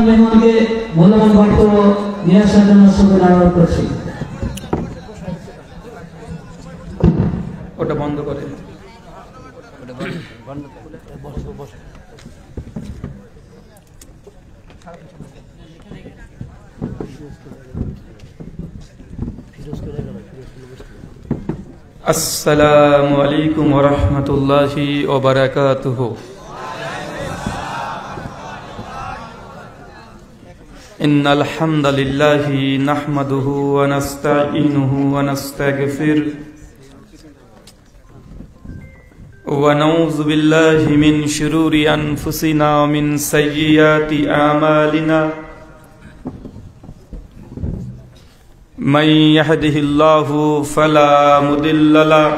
মেহমানকে মূল্যবান বক্তব্য নিয়ে আসার জন্য শুকরিয়া আদায় করছি। ওটা বন্ধ করে। আসসালামু আলাইকুম ওয়া রাহমাতুল্লাহি ওয়া বারাকাতুহু। ইন্নাল হামদালিল্লাহি নাহমাদুহু ওয়া নাস্তাঈনুহু ওয়া নাস্তাগফিরুহ ওয়া নাউযু বিল্লাহি মিন শুরুরি আনফুসিনা ওয়া মিন সাইয়্যাতি আমালিনা। من يهده الله فلا مضل له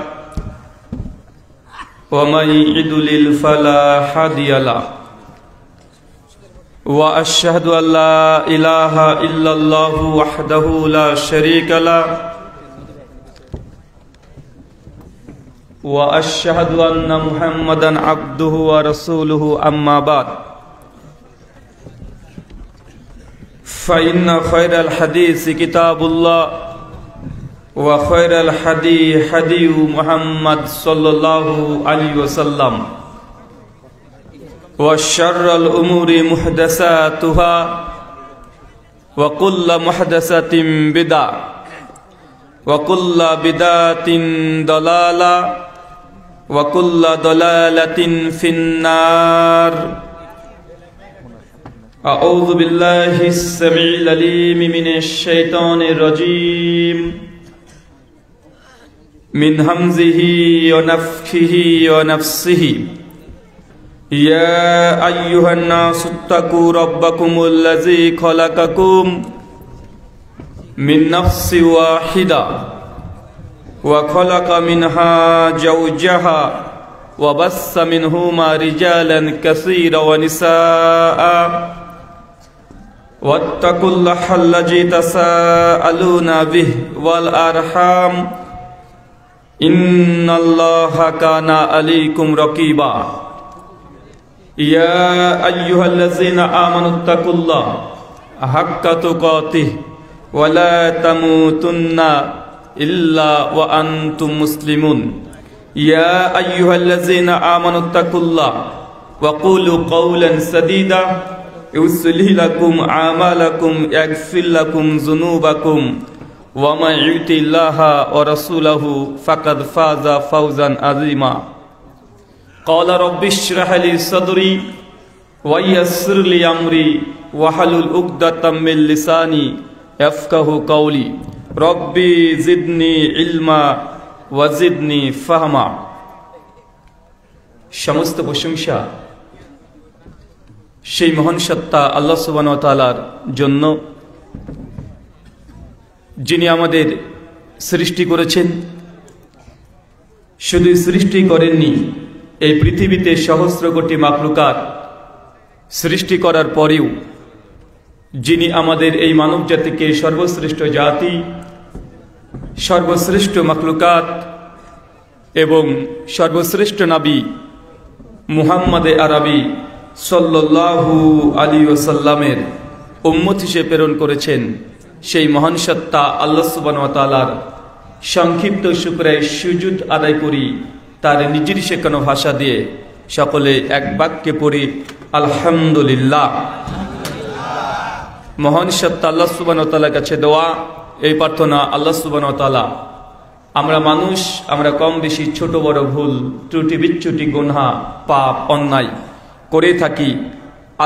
ومن يضلل فلا هادي له واشهد ان لا اله الا الله وحده لا شريك له واشهد ان محمدا عبده ورسوله اما بعد فإن خير الحديث كتاب الله وخير الهدي هدي محمد صلى الله عليه وسلم وشر الأمور محدثاتها وكل محدثة بدعة وكل بدعة ضلالة وكل ضلالة في النار. أعوذ بالله السميع العليم من الشيطان الرجيم من همزه ونفخه ونفسه. يا أيها الناس اتقوا ربكم الذي خلقكم من نفس واحدة وخلق منها زوجها وبث منهما رجالا كثيرا ونساء واتقوا الله الذي تساءلون به والأرحام إن الله كان عليكم رقيبا. يا أيها الذين آمنوا اتقوا الله حق تقاته ولا تموتن إلا وأنتم مسلمون. يا أيها الذين آمنوا اتقوا الله وقولوا قولا سديدا يصلح لكم أعمالكم يغفر لكم ذنوبكم ومن يطع الله ورسوله فقد فاز فوزا عظيما. قال رب اشرح لي صدري ويسر لي أمري واحلل عقدة من لساني يفقهوا قولي ربي زدني علما ওয়াজিদনি ফাহমা। সমস্ত প্রশংসা সেই মহান সত্তা আল্লাহ সুবহানাহু ওয়া তাআলার জন্য, যিনি আমাদের সৃষ্টি করেছেন। শুধু সৃষ্টি করেননি, এই পৃথিবীতে সহস্র কোটি মাখলুকাত সৃষ্টি করার পরেও যিনি আমাদের এই মানব জাতিকে সর্বশ্রেষ্ঠ জাতি, সর্বশ্রেষ্ঠ মাখলুকাত এবং সর্বশ্রেষ্ঠ নবী মুহাম্মদে আরবি সাল্লাল্লাহু আলাইহি ওয়াসাল্লামের উম্মত হিসেবে প্রেরণ করেছেন, সেই মহান সত্তা আল্লাহ সুবহানাহু ওয়া তাআলার সংক্ষিপ্ত শুকরিয়া সুজুদ আদায় করি। তার নিজের শেখানো ভাষা দিয়ে সকলে এক বাক্যে পড়ি আলহামদুলিল্লাহ। মহান সত্তা আল্লাহ সুবহানাহু ওয়া তাআলার কাছে দোয়া, এই প্রার্থনা, আল্লাহ সুবহানাহু ওয়া তাআলা, আমরা মানুষ, আমরা কম বেশি ছোট বড় ভুল ত্রুটি বিচ্যুতি গুনাহ পাপ অন্যায় করে থাকি।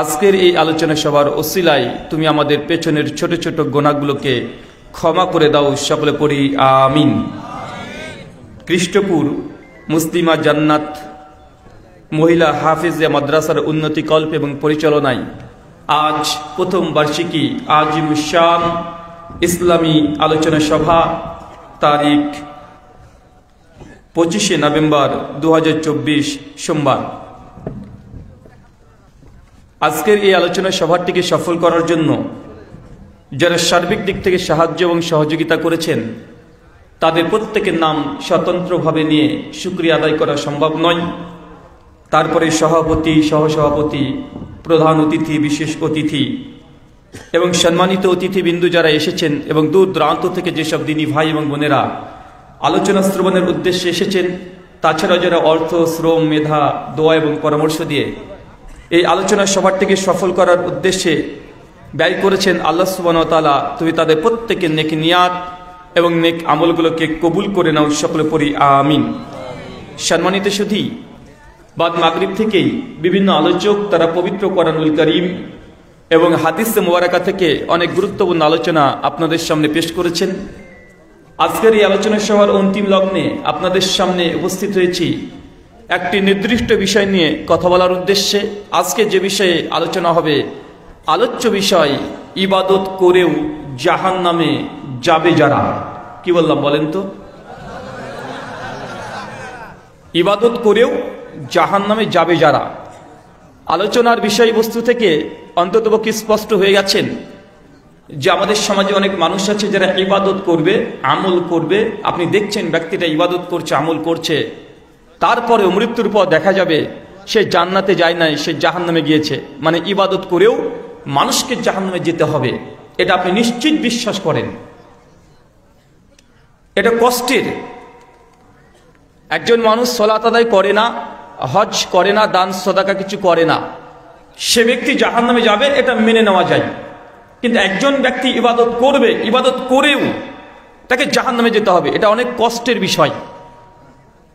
আজকের এই আলোচনা সভার ওসিলায় তুমি আমাদের পেছনের ছোট ছোট গুনাহগুলোকে ক্ষমা করে দাও। সকলে পড়ি আমিন। কৃষ্ণপুর মুসলিমা জান্নাত মহিলা হাফেজে মাদ্রাসার উন্নতি কল্প এবং পরিচালনায় আজ প্রথম বার্ষিকী আজিমুশ শান ইসলামী আলোচনা সভা, তারিখ 25শে নভেম্বর 2024 সোমবার। আজকের এই আলোচনা সভাটিকে সফল করার জন্য যারা সার্বিক দিক থেকে সাহায্য এবং সহযোগিতা করেছেন, তাদের প্রত্যেকের নাম স্বতন্ত্রভাবে নিয়ে শুকরিয়া আদায় করা সম্ভব নয়। তারপরে সভাপতি, সহসভাপতি, প্রধান অতিথি, বিশেষ অতিথি এবং সম্মানিত অতিথিবৃন্দু যারা এসেছেন এবং দূর দূরান্ত থেকে যেসব দিনী ভাই এবং বোনেরা আলোচনা শ্রবণের উদ্দেশ্যে এসেছেন, তাছাড়া যারা অর্থ, শ্রম, মেধা, দোয়া এবং পরামর্শ দিয়ে এই আলোচনা সভাটিকে সফল করার উদ্দেশ্যে ব্যয় করেছেন, আল্লাহ সুবহানাহু ওয়া তাআলা তুমি তাদের প্রত্যেকের নেক নিয়াত এবং নেক আমলগুলোকে কবুল করে নাও, সকলে পড়ি আমিন। সম্মানিত সুধী, বাদ মাগরিব থেকেই বিভিন্ন আলোচক তারা পবিত্র কোরআনুল কারীম এবং হাদিস মুবারাকা থেকে অনেক গুরুত্বপূর্ণ আলোচনা আপনাদের সামনে পেশ করেছেন। আজকের এই আলোচনা সভার অন্তিম লগ্নে আপনাদের সামনে উপস্থিত হয়েছি একটি নির্দিষ্ট বিষয় নিয়ে কথা বলার উদ্দেশ্যে। আজকে যে বিষয়ে আলোচনা হবে, আলোচ্য বিষয় ইবাদত করেও জাহান্নামে যাবে যারা। কি বললাম বলেন তো? ইবাদত করেও জাহান্নামে যাবে যারা। আলোচনার বিষয়বস্তু থেকে অন্ততপক্ষে স্পষ্ট হয়ে গেছেন যে আমাদের সমাজে অনেক মানুষ আছে যারা ইবাদত করবে, আমল করবে। আপনি দেখছেন ব্যক্তিটা ইবাদত করছে, আমল করছে, তারপরে মৃত্যুর পর দেখা যাবে সে জান্নাতে যায় নাই, সে জাহান্নামে গিয়েছে। মানে ইবাদত করেও মানুষকে জাহান্নামে যেতে হবে, এটা আপনি নিশ্চিত বিশ্বাস করেন। এটা কষ্টের। একজন মানুষ সালাত আদায় করে না, হজ করে না, দান সদাকা কিছু করে না, সে ব্যক্তি জাহান্নামে যাবে, এটা মেনে নেওয়া যায়। কিন্তু একজন ব্যক্তি ইবাদত করবে, ইবাদত করেও তাকে জাহান্নামে যেতে হবে, এটা অনেক কষ্টের বিষয়।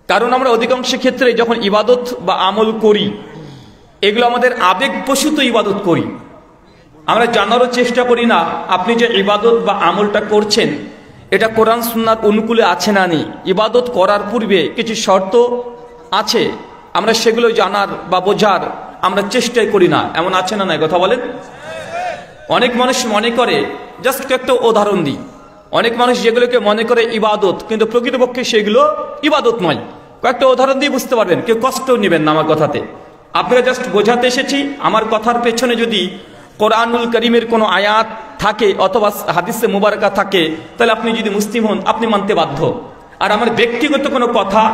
কারণ আমরা অধিকাংশ ক্ষেত্রে যখন ইবাদত বা আমল করি, এগুলো আমাদের আবেগবশত ইবাদত করি, আমরা জানারও চেষ্টা করি না আপনি যে ইবাদত বা আমলটা করছেন এটা কোরআন সুন্নাহর অনুকূলে আছে না নেই। ইবাদত করার পূর্বে কিছু শর্ত আছে, আমরা সেগুলো জানার বা বোঝার আমরা চেষ্টাই করি না। এমন আছে না নাই? কথা বলেন। অনেক মানুষ মনে করে, জাস্ট একটা উদাহরণ দিই, অনেক মানুষ যেগুলোকে মনে করে ইবাদত, কিন্তু প্রকৃতপক্ষে সেগুলো ইবাদত নয়। কয়েকটা উদাহরণ দিয়ে বুঝতে পারবেন, কেউ কষ্ট নেবেন না আমার কথাতে। আপনারা জাস্ট বোঝাতে এসেছি। আমার কথার পেছনে যদি কোরআনুল কারীমের কোনো আয়াত থাকে অথবা হাদিসে মুবারাকা থাকে, তাহলে আপনি যদি মুসলিম হন আপনি মানতে বাধ্য। আর আমার ব্যক্তিগত কোনো কথা,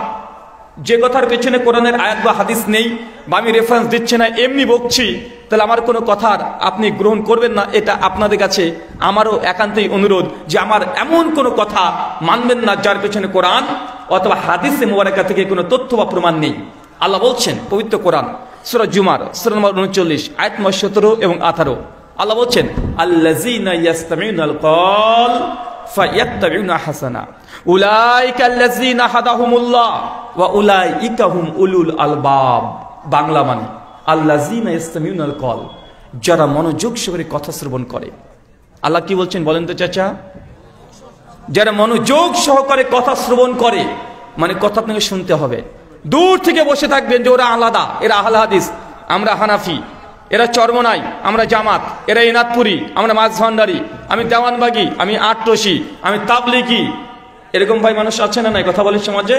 যে কথার পেছনে কোরআনের আয়াত বা হাদিস নেই বা আমি রেফারেন্স দিচ্ছি না, এমনি বকছি, তাহলে আমার কোনো কথার আপনি গ্রহণ করবেন না। এটা আপনাদের কাছে আমারও একান্তই অনুরোধ যে আমার এমন কোনো কথা মানবেন না যার পেছনে কোরআন অথবা হাদিসে মুবারাকা থেকে কোনো তথ্য বা প্রমাণ নেই। আল্লাহ বলছেন পবিত্র কোরআন সূরা জুমার সূরা নম্বর 39 আয়াত নম্বর 17 এবং 18, আল্লাহ বলছেন আল্লাযীনা ইয়াসতামিউনাল কওল ফায়াত্তাবিউনা হাসানা উলাইকা আল্লাযীনা হাদাহুমুল্লাহ ওয়া উলাইকা হুম উলুল আলবাব। বাংলা মানে আল্লাযীনা ইয়াসতামিউনাল কওল, যারা মনোযোগ সহকারে কথা শ্রবণ করে। আল্লাহ কি বলছেন বলেন তো চাচা? যারা মনোযোগ সহকারে কথা শ্রবণ করে, মানে কথা আপনাকে শুনতে হবে। দূর থেকে বসে থাকবেন যে ওরা আলাদা, এরা আহলে হাদিস, আমরা হানাফি, এরা চরমনাই, আমরা জামাত, এরা ইনাদপুরি, আমরা মাঝভান্ডারি, আমি দেওয়ানবাগি, আমি আটরশি, আমি তাবলিগি। এরকম ভাই মানুষ আছে না নাই? কথা বলে সমাজে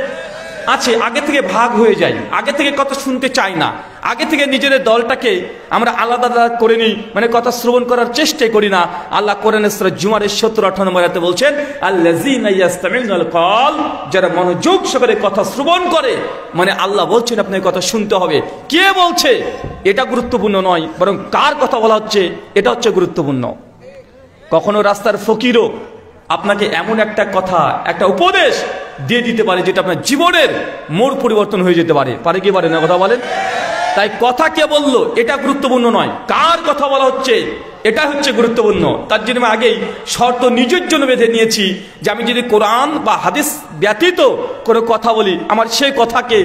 আছে। আগে থেকে ভাগ হয়ে যায়, আগে থেকে কথা শুনতে চাই না, আগে থেকে নিজেদের দলটাকে আমরা আলাদা আলাদা করে নিই, মানে কথা শ্রবণ করার চেষ্টাই করি না। আল্লাহ কোরআনের সূরা জুমারের 17-18 নম্বর আয়াতে বলছেন আল্লাযীনা ইয়াসতামিউনাল কওল, যারা মনোযোগ সহকারে কথা শ্রবণ করে। মানে আল্লাহ বলছেন আপনাকে কথা শুনতে হবে। কে বলছে এটা গুরুত্বপূর্ণ নয়, বরং কার কথা বলা হচ্ছে এটা হচ্ছে গুরুত্বপূর্ণ। কখনো রাস্তার ফকিরও আপনাকে এমন একটা কথা, একটা উপদেশ দিয়ে দিতে পারে যেটা আপনার জীবনের মোড় পরিবর্তন হয়ে যেতে পারে। পারে কি পারে না? কথা বলেন। তাই কথা কে বললো এটা গুরুত্বপূর্ণ নয়, কার কথা বলা হচ্ছে এটা হচ্ছে গুরুত্বপূর্ণ। তার জন্য আমি আগেই শর্ত নিজের জন্য বেঁধে নিয়েছি যে আমি যদি কোরআন বা হাদিস ব্যতীত কোনো কথা বলি, আমার সেই কথাকে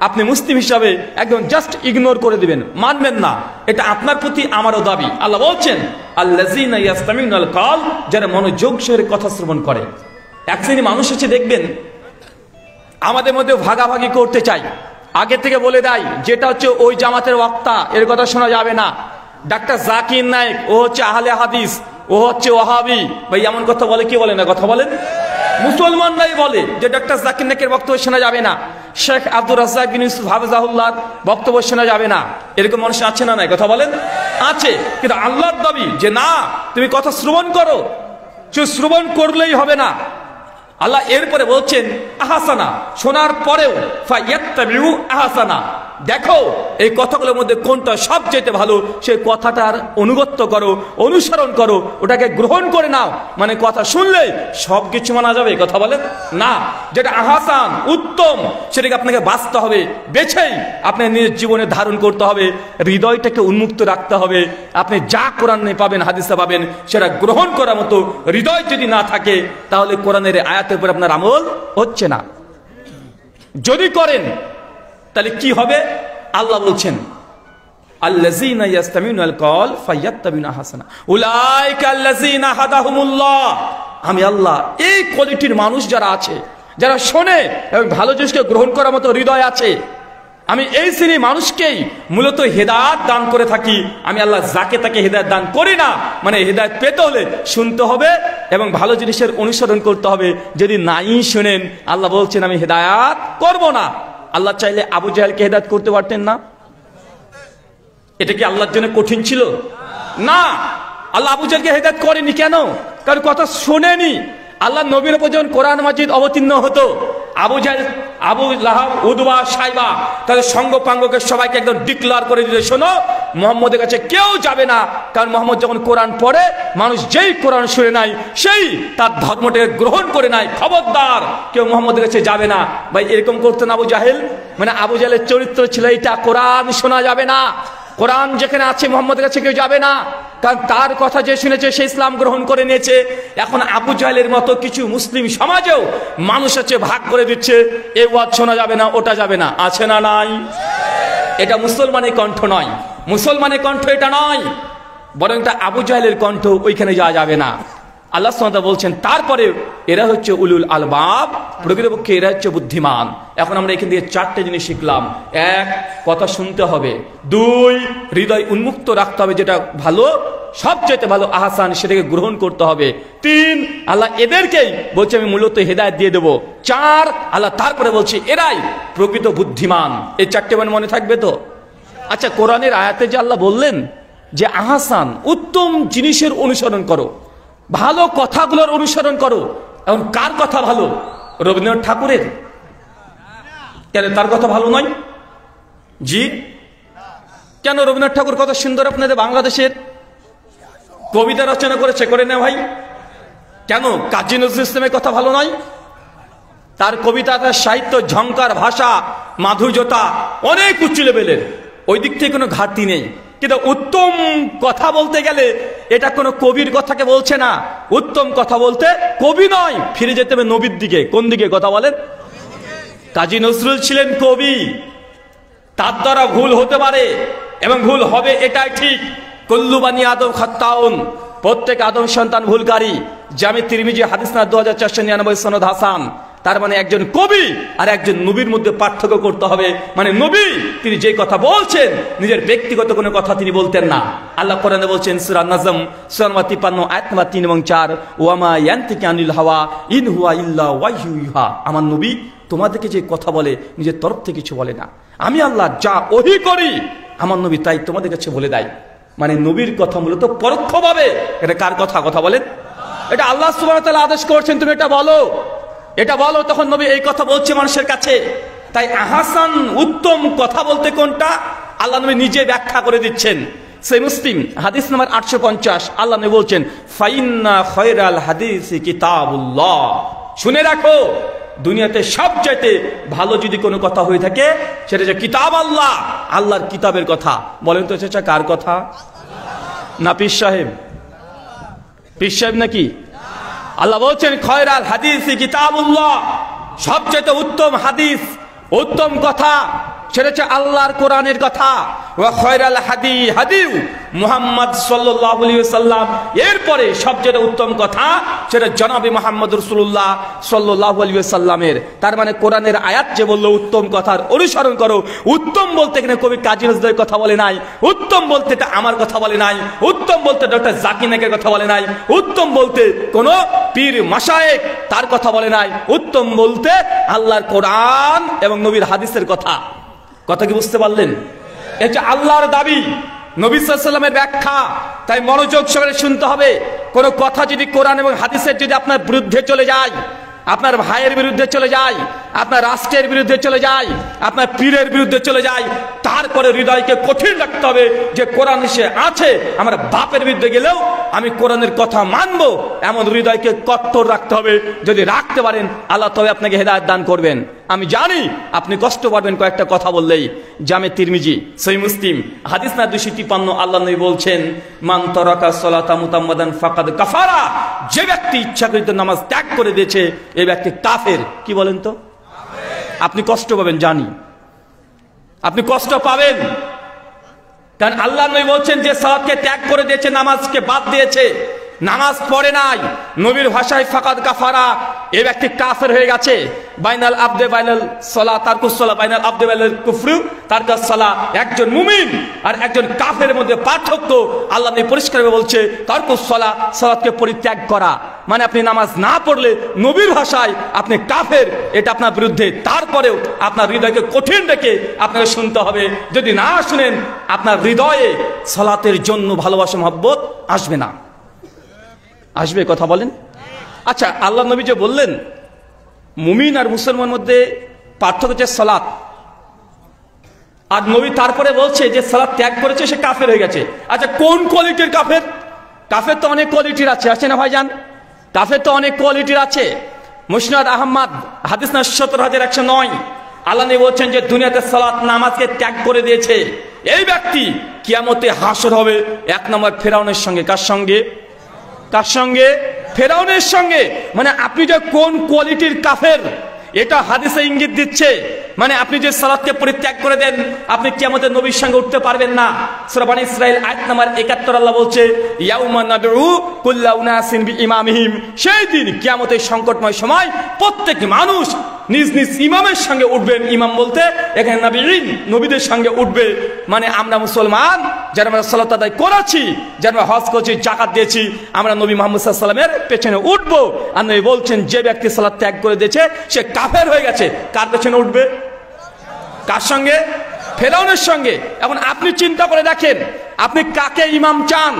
আপনি মুসলিম হিসাবে একদম জাস্ট ইগনোর করে দিবেন, মানবেন না। এটা আপনার প্রতি আমারও দাবি। আল্লাহ বলছেন আল্লাযীনা ইয়াসতামিউনাল কওল, যারা মনোযোগ সহকারে কথা শ্রবণ করে। এক শ্রেণী মানুষ আছে দেখবেন আমাদের মধ্যে ভাগাভাগি করতে চাই, আগে থেকে বলে দেয় যেটা হচ্ছে ওই জামাতের বক্তা, এর কথা শোনা যাবে না। ডাক্তার জাকির নায়েক, ও হচ্ছে আহলে হাদিস, ও হচ্ছে ওয়াহাবি। ভাই এমন কথা বলে, কি বলে না? কথা বলেন। মুসলমানরাই বলে যে ডাক্তার জাকির নায়েকের বক্তব্য শোনা যাবে না, শেখ আব্দুর রাজ্জাক বিন ইউসুফ হাফিজাহুল্লাহর বক্তব্য শোনা যাবে না। এরকম মানুষ আছে না নাই? কথা বলেন। আছে। কিন্তু আল্লাহর দাবি যে না, তুমি কথা শ্রবণ করো, শুধু শ্রবণ করলেই হবে না। আল্লাহ এরপরে বলছেন আহাসানা, শোনার পরেও ফায়াত্তাবিউ আহাসানা, দেখো এই কথাগুলোর মধ্যে কোনটা সবচেয়ে ভালো, সেই কথাটার অনুগত্য করো, অনুসরণ করো, ওটাকে গ্রহণ করে নাও। মানে কথা শুনলে সব কিছু মানা যাবে, কথা বলেন না। যেটা আহসান, উত্তম, সেটাকে আপনাকে বাঁচতে হবে, বেছেই আপনি নিজের জীবনে ধারণ করতে হবে, হৃদয়টাকে উন্মুক্ত রাখতে হবে। আপনি যা কোরআনে পাবেন, হাদিসে পাবেন, সেটা গ্রহণ করার মতো হৃদয় যদি না থাকে, তাহলে কোরআনের আয়াতের উপর আপনার আমল হচ্ছে না। যদি করেন তাহলে কি হবে? আল্লাহ বলছেন আল্লাযীনা ইয়াসতামিউনাল কওল ফায়াত্তাবিউনা আহসানা উলাইকা আল্লাযীনা হাদাহুমুল্লাহ। আমি আল্লাহ এই কোয়ালিটির মানুষ যারা আছে, যারা শোনে এবং ভালো জিনিসকে গ্রহণ করার মতো হৃদয় আছে, আমি এই শ্রেণীর মানুষকেই মূলত হেদায়েত দান করে থাকি। আমি আল্লাহ যাকে তাকে হেদায়েত দান করি না। মানে হেদায়েত পেতে হলে শুনতে হবে এবং ভালো জিনিসের অনুসরণ করতে হবে। যদি নাই শুনেন, আল্লাহ বলছেন আমি হেদায়েত করব না। আল্লাহ চাইলে আবু জাহেলকে হেদায়েত করতে পারতেন না? এটা কি আল্লাহর জন্য কঠিন ছিল? না। আল্লাহ আবু জাহেলকে হেদায়েত করেনি কেন? কারণ কথা শোনেনি। আল্লাহ নবীর উপর যখন কোরআন মাজিদ অবতীর্ণ হতো, আবু জাহেল, আবু লাহাব, উদবা, সাইবা তাদের সঙ্গপাঙ্গকে সবাইকে একদম ডিক্লার করে দিলে, শোনো মুহাম্মদের কাছে কেউ যাবে না। কারণ মুহাম্মদ যখন কোরআন পড়ে, মানুষ যেই কোরআন শুনে নাই, সেই তার ধর্মটাকে গ্রহণ করে নাই। খবরদার, কেউ মুহাম্মদের কাছে যাবে না। ভাই এরকম করতেন আবু জাহেল। মানে আবু জাহেলের চরিত্র ছিল এটা, কোরআন শোনা যাবে না, কোরআন যেখানে আছে মুহাম্মদের কাছে কেউ যাবে না। কারণ তার কথা যে শুনেছে সে ইসলাম গ্রহণ করে নিয়েছে। এখন আবু জাহেলের মতো কিছু মুসলিম সমাজেও মানুষ আছে ভাগ করে দিচ্ছে, এ ওয়াজ শোনা যাবে না, ওটা যাবে না। আছে না নাই? এটা মুসলমানের কণ্ঠ নয়, মুসলমানের কণ্ঠ এটা নয়, বরং এটা আবু জাহেলের কণ্ঠ, ওইখানে যাওয়া যাবে না। আল্লাহ সুবহানাহু ওয়া তাআলা বলছেন তারপরে এরা হচ্ছে উলুল আলবাব, প্রকৃতপক্ষে এরা হচ্ছে বুদ্ধিমান। এখন আমরা এখান থেকে চারটে জিনিস শিখলাম। এক, কথা শুনতে হবে। দুই, হৃদয় উন্মুক্ত রাখতে হবে, যেটা ভালো, সবচেয়ে ভালো আহসান, সেটাকে গ্রহণ করতে হবে। তিন, আল্লাহ এদেরকেই বলছে আমি মূলত হেদায়েত দিয়ে দেবো। চার, আল্লাহ তারপরে বলছে এরাই প্রকৃত বুদ্ধিমান। এই চারটে মানে মনে থাকবে তো? আচ্ছা, কোরআনের আয়াতে যে আল্লাহ বললেন যে আহসান, উত্তম জিনিসের অনুসরণ করো, ভালো কথাগুলোর অনুসরণ করো। এখন কার কথা ভালো? রবীন্দ্রনাথ ঠাকুরের? কেন তার কথা ভালো নয়? জি, কেন? রবীন্দ্রনাথ ঠাকুর কত সুন্দর আপনাদের বাংলাদেশের কবিতা রচনা করেছে, করে না ভাই? কেন কাজী নজরুল ইসলামের কথা ভালো নয়? তার কবিতা, তার সাহিত্য, ঝংকার, ভাষা, মাধুর্যতা অনেক উচ্চ লেভেলের, ওই দিক থেকে কোনো ঘাটতি নেই। কিন্তু উত্তম কথা বলতে গেলে এটা কোনো কবির কথাকে বলছে না। উত্তম কথা বলতে কবি নয়, ফিরে যেতে হবে নবীর দিকে। কোন দিকে কথা বলেন? কাজী নজরুল ছিলেন কবি, তার দ্বারা ভুল হতে পারে এবং ভুল হবে, এটাই ঠিক। কুল্লু বানি আদম খাত্তাউন, প্রত্যেক আদম সন্তান ভুলকারী। জামি তিরমিজি হাদিস না 2499 সনদ হাসান। তার মানে একজন কবি আর একজন নবীর মধ্যে পার্থক্য করতে হবে। মানে নবী তিনি যে কথা বলছেন, নিজের ব্যক্তিগত কোনো কথা তিনি বলতেন না। আল্লাহ কোরআনে বলছেন সূরা নাজম সূরা 53 আয়াত নম্বর 3 এবং 4, ওয়ামা ইয়ানতিকু আনিল হাওয়া ইন হুয়া ইল্লা ওয়াহয়ু ইউহা। আমার নবী তোমাদেরকে যে কথা বলে নিজের তরফ থেকে কিছু বলে না। আমি আল্লাহ যা ওহী করি আমার নবী তাই তোমাদের কাছে বলে দেয়। মানে নবীর কথা মূলত পরোক্ষভাবে। এটা কার কথা? কথা বলেন। এটা আল্লাহ সুবহানাহু ওয়া তাআলা আদেশ করছেন তুমি এটা বলো, এটা বলো। তখন নবী এই কথা বলছে মানুষের কাছে। তাই আহসান, উত্তম কথা বলতে কোনটা, আল্লাহ নবী নিজে ব্যাখ্যা করে দিচ্ছেন। সেই মুসলিম হাদিস নম্বর 850, আল্লাহ নবী বলছেন ফাইন্না খায়রাল হাদিসি কিতাবুল্লাহ। শুনে রাখো, দুনিয়াতে সবচেয়ে ভালো যদি কোনো কথা হয়ে থাকে সেটা হচ্ছে কিতাব আল্লাহ, আল্লাহর কিতাবের কথা। বলেন তো চাচা কার কথা? না পীর সাহেব? পীর সাহেব নাকি? আল্লাহ বলছেন খায়রাল হাদিসি কিতাবুল্লাহ, সবচেয়ে উত্তম হাদিস, উত্তম কথা সেটা হচ্ছে আল্লাহর কোরআনের কথা। ওয়া খায়রাল হাদি হাদিউ মুহাম্মদ সাল্লাল্লাহু আলাইহি ওয়াসাল্লাম। এরপরে সবচেয়ে উত্তম কথা সেটা জনাবে মুহাম্মদ রাসূলুল্লাহ সাল্লাল্লাহু আলাইহি ওয়াসাল্লামের। তার মানে কোরআনের আয়াত যে বললো উত্তম কথার অনুসরণ করো, উত্তম বলতে এখানে কবি কাজী নজরুলের কথা বলে নাই, উত্তম বলতে এটা আমার কথা বলে নাই, উত্তম বলতে ডক্টর জাকির নায়েকের কথা বলে নাই, উত্তম বলতে কোন পীর মাশায়েখ তার কথা বলে নাই। উত্তম বলতে আল্লাহর কোরআন এবং নবীর হাদিসের কথা। কথা কি বুঝতে পারলেন? এটা আল্লাহর দাবি, নবী সাল্লাল্লাহু আলাইহি ওয়াসাল্লামের ব্যাখ্যা। তাই মনোযোগ সহকারে শুনতে হবে। কোন কথা যদি কোরআন এবং হাদিসের যদি আপনার বিরুদ্ধে চলে যায়, আপনার ভাইয়ের বিরুদ্ধে চলে যায়, আপনার রাষ্ট্রের বিরুদ্ধে চলে যায়, আপনার পীরের বিরুদ্ধে চলে যায়, তারপরে হৃদয়কে কঠিন রাখতে হবে যে কোরআন সে আছে, আমার বাপের বিরুদ্ধে গেলেও আমি কোরআনের কথা মানবো, এমন হৃদয়কে কঠোর রাখতে হবে। যদি রাখতে পারেন আল্লাহ তবে আপনাকে হেদায়েত দান করবেন। আমি জানি আপনি কষ্ট পাবেন কয়েকটা কথা বললেই। জামে তিরমিজি, সহিহ মুসলিম, হাদিস না 253, আল্লাহ নবী বলছেন, মান তারাকা সালাতা মুতাম্মাদান ফাকাদ কাফারা, যে ব্যক্তি ইচ্ছাকৃত নামাজ ত্যাগ করে দিয়েছে এই ব্যক্তি কাফের। কি বলেন তো? আপনি কষ্ট পাবেন, জানি আপনি কষ্ট পাবেন, কারণ আল্লাহ নবী বলছেন যে সালাতকে ত্যাগ করে দিয়েছে, নামাজকে বাদ দিয়েছে, নামাজ পড়ে নাই, নবীর ভাষায় ফাকাদ কাফারা, এই ব্যক্তি কাফের হয়ে গেছে। বাইনাল আবদে বাইনাল সালাহ তারকুস সালাহ, বাইনাল আবদে বাইনাল কুফরু তারকুস সালাহ। একজন মুমিন আর একজন কাফের মধ্যে পার্থক্য আল্লাহ নবী পরিষ্কারভাবে বলছে, তারকুস সালাহ, সালাতকে পরিত্যাগ করা, মানে আপনি নামাজ না পড়লে নবীর ভাষায় আপনি কাফের, এটা আপনার বিরুদ্ধে। তারপরেও আপনার হৃদয়কে কঠিন রেখে আপনাকে শুনতে হবে। যদি না শুনেন আপনার হৃদয়ে সালাতের জন্য ভালোবাসা মহব্বত আসবে না। আসবে? কথা বলেন। আচ্ছা, আল্লাহ নবী যে বললেন মুমিন আর মুসলমানের মধ্যে পার্থক্য হচ্ছে সালাত, আর নবী তারপরে বলছে যে সালাত ত্যাগ করেছে সে কাফের হয়ে গেছে। আচ্ছা, কোন কোয়ালিটির কাফের? কাফের তো অনেক কোয়ালিটির আছে না ভাইজান? কাফের তো অনেক কোয়ালিটির আছে। মুসনাদ আহমদ হাদিস না 17109, আল্লাহ নবী বলছেন যে দুনিয়াতে সালাত নামাজকে ত্যাগ করে দিয়েছে এই ব্যক্তি কিয়ামতে হাসর হবে 1 নম্বর ফেরাউনের সঙ্গে। কার সঙ্গে? কার সঙ্গে? ফেরাউনের সঙ্গে। মানে আপনি যে কোন কোয়ালিটির কাফের এটা হাদিসে ইঙ্গিত দিচ্ছে। মানে আপনি যে সালাতকে পরিত্যাগ করে দেন আপনি কিয়ামতের নবীর সঙ্গে উঠতে পারবেন না। সূরা বনী ইসরাইল আয়াত নাম্বার 71 আল্লাহ বলছে, ইয়াউমা নাদউ কুল্লা উনাসিন বিইমামিহিম, সেই দিন কিয়ামতের সংকটময় সময় প্রত্যেক মানুষ নিজ নিজ ইমামের সঙ্গে উঠবেন। ইমাম বলতে এখানে নবীন, নবীদের সঙ্গে উঠবে। মানে আমরা মুসলমান যারা আমরা সালাত আদায় করেছি, যারা আমরা হজ করেছি, জাকাত দিয়েছি, আমরা নবী মুহাম্মদ সাল্লাল্লাহু আলাইহি ওয়াসাল্লামের পেছনে উঠবো। আর নবী বলছেন যে ব্যক্তি সালাত ত্যাগ করে দিয়েছে সে কাফের হয়ে গেছে। কার পেছনে উঠবে? কার সঙ্গে? ফেরাউনের সঙ্গে। এখন আপনি চিন্তা করে দেখেন আপনি কাকে ইমাম চান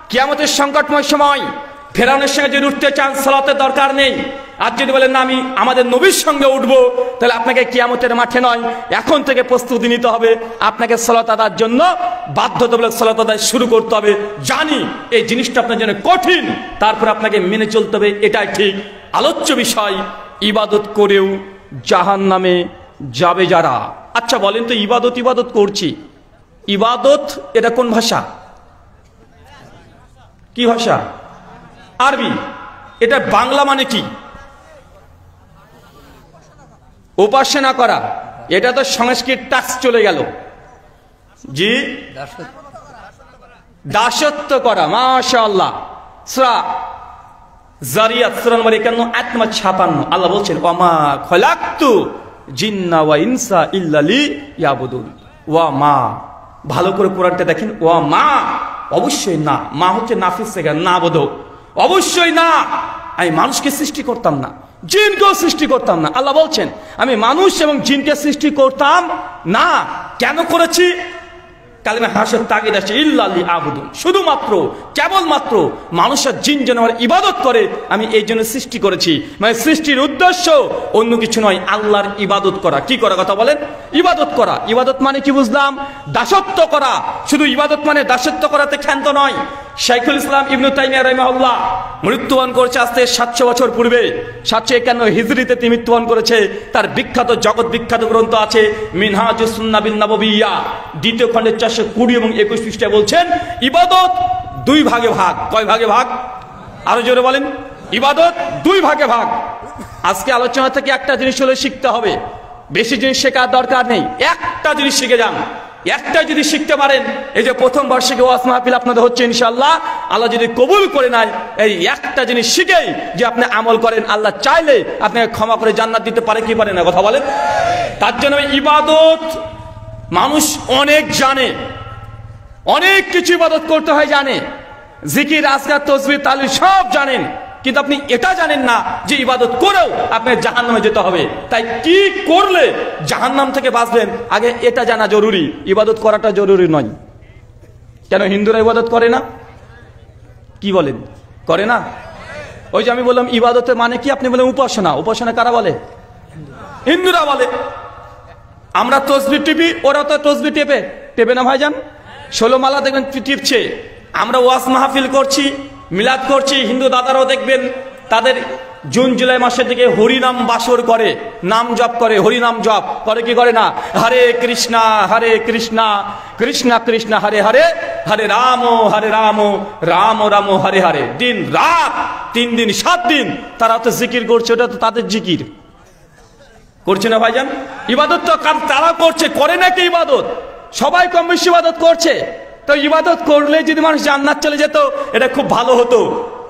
কিয়ামতের সংকটময় সময়? ফেরাউনের সঙ্গে যদি উঠতে চান সালাতের দরকার নেই। আর যদি বলেন না আমি আমাদের নবীর সঙ্গে উঠবো, তাহলে আপনাকে কিয়ামতের মাঠে নয় এখন থেকে প্রস্তুতি নিতে হবে। আপনাকে সালাত আদায়ের জন্য বাধ্যতামূলক সালাত আদায় শুরু করতে হবে। জানি এই জিনিসটা আপনার জন্য কঠিন, তারপর আপনাকে মেনে চলতে হবে, এটাই ঠিক। আলোচ্য বিষয়, ইবাদত করেও জাহান্নামে যাবে যারা। আচ্ছা বলেন তো, ইবাদত ইবাদত করছি, ইবাদত এটা কোন ভাষা? কি ভাষা? আরবি। এটা বাংলা মানে কি? উপাসনা করা। এটা তো সংস্কৃত টাচ চলে গেল। জি, দাসত্ব করা। মাশাআল্লাহ। সূরা জারিয়াত সূরা নম্বর 51 আয়াত নম্বর 56 আল্লাহ বলছেন, ওয়ামা খলাকতু জিন্না ওয়া ইনসা ইল্লা লিয়াবুদুন। ওয়া মা, ভালো করে কোরআনটা দেখেন, ওয়া মা, অবশ্যই না। মা হচ্ছে নাফিস থেকে না বোধক, অবশ্যই না। আমি মানুষকে সৃষ্টি করতাম না, জিনকেও সৃষ্টি করতাম না। আল্লাহ বলছেন আমি মানুষ এবং জিনকে সৃষ্টি করতাম না। কেন করেছি? কালিমা হাসের তাগিদ আছে, ইল্লা লিয়াবুদুন, শুধুমাত্র কেবলমাত্র মানুষ আর জিন যেন আমার ইবাদত করে, আমি এই জন্য সৃষ্টি করেছি। মানে সৃষ্টির উদ্দেশ্য অন্য কিছু নয়, আল্লাহর ইবাদত করা। কি করা? কথা বলেন। ইবাদত করা। ইবাদত মানে কি বুঝলাম? দাসত্ব করা। শুধু ইবাদত মানে দাসত্ব করাতে ক্ষান্ত নয়। শাইখুল ইসলাম ইবনে তাইমিয়া রাহিমাহুল্লাহ মৃত্যুবরণ করেছে আজকে 700 বছর পূর্বে, 751 হিজরিতে তিনি মৃত্যুবরণ করেছে। তার বিখ্যাত জগৎ বিখ্যাত গ্রন্থ আছে মিনহাজুস সুন্নাহ বিন নববিয়্যা, দ্বিতীয় খণ্ডের 420 এবং 21 পৃষ্ঠায় বলছেন ইবাদত 2 ভাগে ভাগ। কয় ভাগে ভাগ? আরো জোরে বলেন। ইবাদত 2 ভাগে ভাগ। আজকে আলোচনা থেকে একটা জিনিস হলে শিখতে হবে, বেশি জিনিস শেখার দরকার নেই। একটা জিনিস শিখে যান। একটা যদি শিখতে পারেন, এই যে প্রথম বার্ষিকী ওয়াজ মাহফিল আপনাদের হচ্ছে ইনশাআল্লাহ, আল্লাহ যদি কবুল করে নেয়, এই একটা জিনিস শিখেই যে আপনি আমল করেন, আল্লাহ চাইলে আপনাকে ক্ষমা করে জান্নাত দিতে পারে কি পারে না? কথা বলেন। তার জন্য ইবাদত মানুষ অনেক জানে, অনেক কিছু ইবাদত করতে হয় জানে, জিকির আজকার তসবিহ তাহলিল সব জানেন, কিন্তু আপনি এটা জানেন না যে ইবাদত করেও আপনার জাহান্নামে যেতে হবে। তাই কি করলে জাহান্নাম থেকে বাঁচবেন আগে এটা জানা জরুরি, ইবাদত করাটা জরুরি নয়। কেন হিন্দুরা ইবাদত করে না? কি বলেন? করে না? ওই যে আমি বললাম ইবাদতের মানে কি, আপনি বলেন উপাসনা। উপাসনা কারা বলে? হিন্দুরা বলে আমরা তসবি টিপি, ওরা তো তসবি টেপে না ভাইজান। 16 মালা দেখবেন টিপছে। আমরা ওয়াজ মাহফিল করছি, মিলাদ করছি, হিন্দু দাদারাও দেখবেন তাদের জুন জুলাই মাসের দিকে হরিনাম বাসর করে, নাম জপ করে, হরিনাম জপ করে কি করে না? হরে কৃষ্ণা কৃষ্ণা কৃষ্ণা হরে হরে, হরে রাম রাম রাম হরে হরে। দিন রাত 3 দিন 7 দিন তারা তো জিকির করছে, ওটা তো তাদের জিকির করছে না ভাইজান। ইবাদত তো তারা করছে, করে নাকি ইবাদত? সবাই কম বেশি ইবাদত করছে। তো ইবাদত করলে যদি মানুষ জান্নাত চলে যেত এটা খুব ভালো হতো।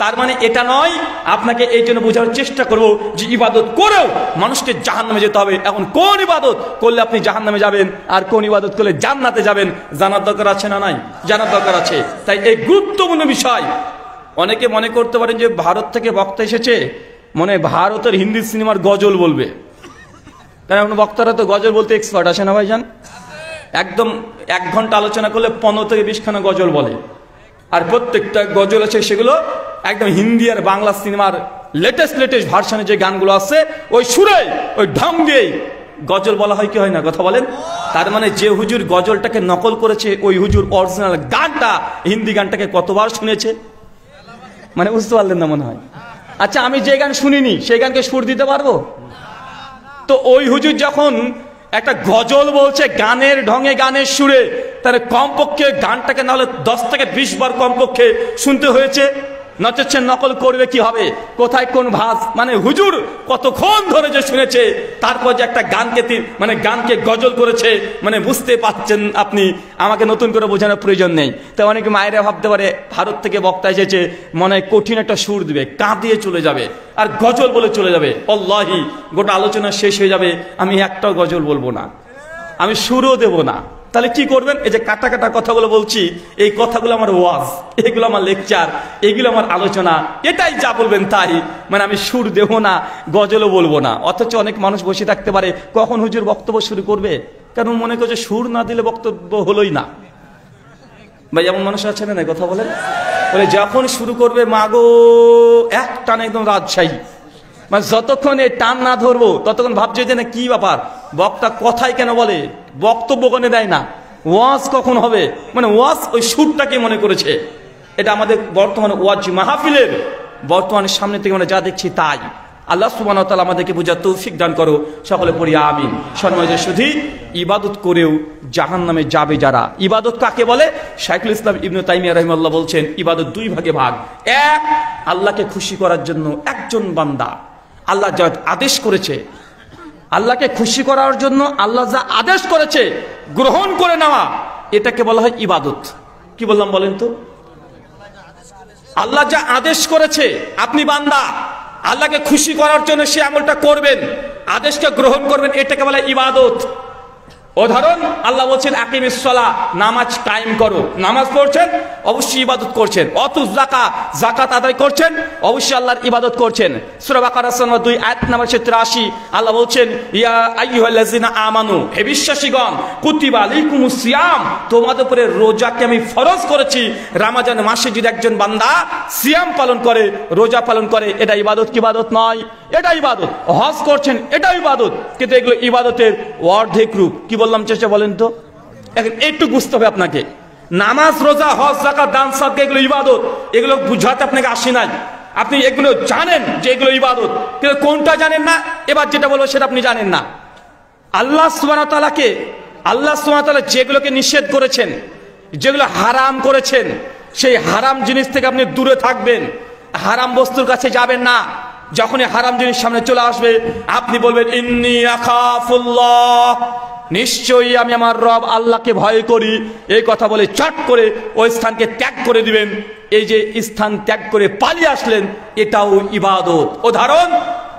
তার মানে এটা নয়। আপনাকে এই জন্য বোঝানোর চেষ্টা করব যে ইবাদত করেও মানুষকে জাহান্নামে যেতে হবে। এখন কোন ইবাদত করলে আপনি জাহান্নামে যাবেন আর কোন ইবাদত করলে জান্নাতে যাবেন জানার দরকার আছে না নাই? জানার দরকার আছে। তাই এই গুরুত্বপূর্ণ বিষয়। অনেকে মনে করতে পারেন যে ভারত থেকে বক্তা এসেছে, মনে ভারতের হিন্দি সিনেমার গজল বলবে। কারণ বক্তারা তো গজল বলতে এক্সপার্ট আছে না ভাইজান। একদম 1 ঘন্টা আলোচনা করলে 15 থেকে 20 খানা গজল বলে। আর প্রত্যেকটা গজল আছে সেগুলো একদম হিন্দি আর বাংলা সিনেমার লেটেস্ট ভার্সনে যে গানগুলো আছে ওই সুরে ওই ঢং দিয়ে গজল বলা হয় কি হয় না? কথা বলেন। তার মানে যে হুজুর গজলটাকে নকল করেছে ওই হুজুর অরিজিনাল গানটা, হিন্দি গানটাকে কতবার শুনেছে? মানে বুঝতে পারলেন না মনে হয়। আচ্ছা, আমি যে গান শুনিনি সেই গানকে সুর দিতে পারবো? তো ওই হুজুর যখন একটা গজল বলছে গানের ঢঙে গানের সুরে, তাহলে কমপক্ষে গানটাকে না হলে 10 থেকে 20 বার কমপক্ষে শুনতে হয়েছে। নচেচ্ছে নকল করবে কি হবে? কোথায় কোন ভাস? মানে হুজুর কতক্ষণ ধরে যে শুনেছে, তারপর যে একটা গানকে গজল করেছে, মানে বুঝতে পাচ্ছেন আপনি। আমাকে নতুন করে বোঝানোর প্রয়োজন নেই। তাই অনেকে মায়েরা ভাবতে পারে ভারত থেকে বক্তা এসেছে, মনে হয় কঠিন একটা সুর দিবে, কাঁদিয়ে চলে যাবে আর গজল বলে চলে যাবে। আল্লাহি গোটা আলোচনা শেষ হয়ে যাবে, আমি একটাও গজল বলবো না, আমি সুরও দেব না। তাহলে কি করবেন? এই যে কাটা কাটা কথাগুলো বলছি, এই কথাগুলো আমার ওয়াজ, এগুলো আমার লেকচার, এগুলো আমার আলোচনা, এটাই যা বলবেন তাই। মানে আমি সুর দেব না, গজলও বলবো না। অথচ অনেক মানুষ বসে থাকতে পারে কখন হুজুর বক্তব্য শুরু করবে, কারণ মনে করছে সুর না দিলে বক্তব্য হলোই না। ভাই এমন মানুষ আছে না? কথা বলেন। বলে যখন শুরু করবে মাগো এক টান একদম রাজশাহী, মানে যতক্ষণ এই টান না ধরবো ততক্ষণ ভাবছে যে না কি ব্যাপার, বক্তা কথাই কেন বলে, বক্তব্য কেন দেয় না, ওয়াজ কখন হবে, মানে ওয়াজ ওই সুরটাকে মনে করেছে। এটা আমাদের বর্তমানে ওয়াজ মাহফিলের বর্তমানে সামনে থেকে আমরা যা দেখছি তাই। আল্লাহ সুবহানাহু ওয়া তাআলা আমাদেরকে বুঝার তৌফিক দান করো, সকলে পড়ি আমিন। সম্মানিত শুধু ইবাদত করেও জাহান্নামে যাবে যারা। ইবাদত কাকে বলে? শাইখুল ইসলাম ইবনে তাইমিয়া রাহিমাহুল্লাহ বলছেন ইবাদত 2 ভাগে ভাগ। এক, আল্লাহকে খুশি করার জন্য একজন বান্দা আল্লাহ যা আদেশ করেছে, আল্লাহকে খুশি করার জন্য আল্লাহ যা আদেশ করেছে গ্রহণ করে নেওয়া, এটাকে বলা হয় ইবাদত। কি বললাম বলেন তো? আল্লাহ যা আদেশ করেছে, আপনি বান্দা আল্লাহকে খুশি করার জন্য সে আমলটা করবেন, আদেশকে গ্রহণ করবেন, এটাকে বলা ইবাদত। উদাহরণ, আল্লাহ বলছেন আকিমিস সালাহ, নামাজ কায়েম করো। নামাজ পড়ছেন, অবশ্যই ইবাদত করছেন। অতু যাকাত, যাকাত আদায় করছেন, অবশ্যই আল্লাহর ইবাদত করছেন। সূরা বাকারা 2 আয়াত নাম্বার 83 আল্লাহ বলছেন ইয়া আইয়ুহাল্লাযিনা আমানু, হে বিশ্বাসীগণ, কুতিবা আলাইকুমুস সিয়াম, তোমাদের উপরে রোজাকে আমি ফরজ করেছি। রমজান মাসে যদি একজন বান্দা সিয়াম পালন করে, রোজা পালন করে, এটা ইবাদত কি ইবাদত নয়? এটা ইবাদত। হজ করছেন, এটা ইবাদত। কিন্তু এগুলো ইবাদতের অর্ধেক রূপ। কি বললাম চেষ্টা বলেন তো? এখন একটু বুঝতে হবে আপনাকে। নামাজ, রোজা, হজ, যাকাত, দান, সাদকা এগুলো ইবাদত। এগুলো বুঝাতে আপনাকে আসি নাই। আপনি এগুলো জানেন যে এগুলো ইবাদত, কিন্তু কোনটা জানেন না। এবার যেটা বলবো সেটা আপনি জানেন না। আল্লাহ সুবহানাহু ওয়া তাআলা যেগুলোকে নিষেধ করেছেন, যেগুলো হারাম করেছেন, সেই হারাম জিনিস থেকে আপনি দূরে থাকবেন। হারাম বস্তুর কাছে যাবেন না। যখনই হারাম জিনিস সামনে চলে আসবে আপনি বলবেন ইন্নী আখাফুল্লাহ, নিশ্চয়ই আমি আমার রব আল্লাহকে ভয় করি। এই কথা বলে চট করে ওই স্থানকে ত্যাগ করে দিবেন। এই যে স্থান ত্যাগ করে পালিয়ে আসলেন, এটাও ইবাদত। উদাহরণ,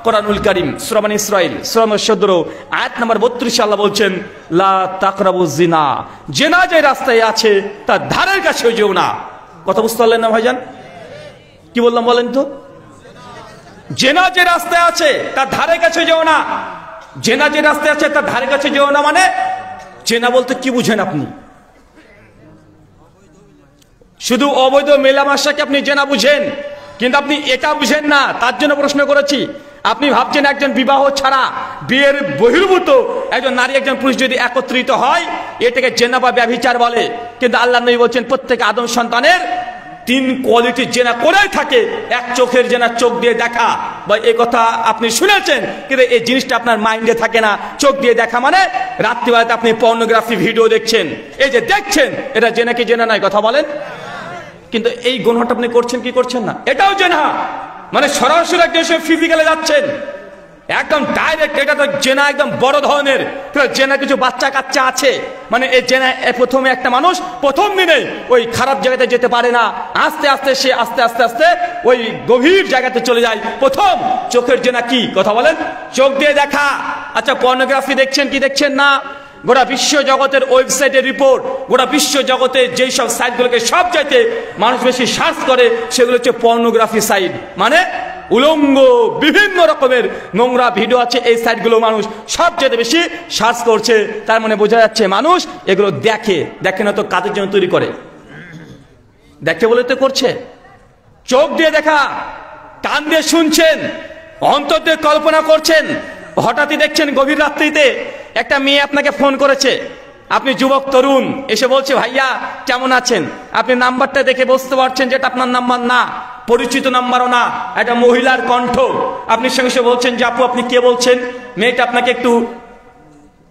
কোরআনুল কারীম সূরা বনী ইসরাঈল সূরা 17 আয়াত নাম্বার 32 আল্লাহ বলছেন লা তাকরাবুজ জিনা, জিনা যে রাস্তায় আছে তার ধারের কাছে যেও না। কথা বুঝতে পারলেন না ভাইজান? কি বললাম বলেন তো? জেনা যে রাস্তায় আছে তার ধারে কাছে যেও না। জেনা যে রাস্তায় আছে তার ধারে কাছে যেও না মানে জেনা বলতে কি বুঝেন আপনি? শুধু অবৈধ মেলামেশাকে আপনি জেনা বুঝেন, কিন্তু আপনি এটা বুঝেন না। তার জন্য প্রশ্ন করেছি, আপনি ভাবছেন একজন বিবাহ ছাড়া বিয়ের বহির্ভূত একজন নারী একজন পুরুষ যদি একত্রিত হয় এটাকে জেনা বা ব্যভিচার বলে, কিন্তু আল্লাহ নবী বলছেন প্রত্যেক আদম সন্তানের 3 কোয়ালিটির জেনা করেই থাকে। এক চোখের জেনা, চোখ দিয়ে দেখা, বা এই কথা আপনি শুনেছেন কিন্তু এই জিনিসটা আপনার মাইন্ডে থাকে না। চোখ দিয়ে দেখা মানে রাত্রিবেলাতে আপনি পর্নোগ্রাফি ভিডিও দেখছেন, এই যে দেখছেন এটা জেনা কি জেনা নাই, কথা বলেন। কিন্তু এই গুনাহটা আপনি করছেন কি করছেন না, এটাও জেনা। মানে সরাসরি একজন ফিজিক্যালে যাচ্ছেন, একদম ডাইরেক্ট, এটা তো জেনা একদম বড় ধরনের। জেনা কিছু বাচ্চা কাচ্চা আছে, মানে এই জেনা প্রথমে একটা মানুষ প্রথম দিনে ওই খারাপ জায়গাতে যেতে পারে না, আস্তে আস্তে সে আস্তে আস্তে আস্তে ওই গভীর জায়গাতে চলে যায়। প্রথম চোখের জেনা কি, কথা বলেন, চোখ দিয়ে দেখা। আচ্ছা পর্নোগ্রাফি দেখছেন কি দেখছেন না, গোটা বিশ্ব জগতের ওয়েবসাইটের রিপোর্ট, গোটা বিশ্ব জগতে যেই সব সাইটগুলোকে সব চাইতে মানুষ বেশি সার্চ করে সেগুলো হচ্ছে পর্নোগ্রাফি সাইট। মানে উলঙ্গ বিভিন্ন রকমের নোংরা ভিডিও আছে, এই সাইটগুলো মানুষ সবচেয়ে বেশি সার্চ করছে। তার মানে বোঝা যাচ্ছে মানুষ এগুলো দেখে, দেখে না তো কাদের জন্য তৈরি করে, দেখে বলে তো করছে। চোখ দিয়ে দেখা, কান দিয়ে শুনছেন, অন্তর দিয়ে কল্পনা করছেন। হঠাৎই দেখছেন গভীর রাত্রিতে একটা মেয়ে আপনাকে ফোন করেছে, আপনি যুবক তরুণ, এসে বলছে ভাইয়া কেমন আছেন। আপনি নাম্বারটা দেখে বুঝতে পারছেন যে এটা আপনার নাম্বার না, পরিচিত নাম্বারও না, একটা মহিলার কণ্ঠ। আপনি সঙ্গে সঙ্গে বলছেন যে আপু আপনি কে বলছেন। মেয়েটা আপনাকে একটু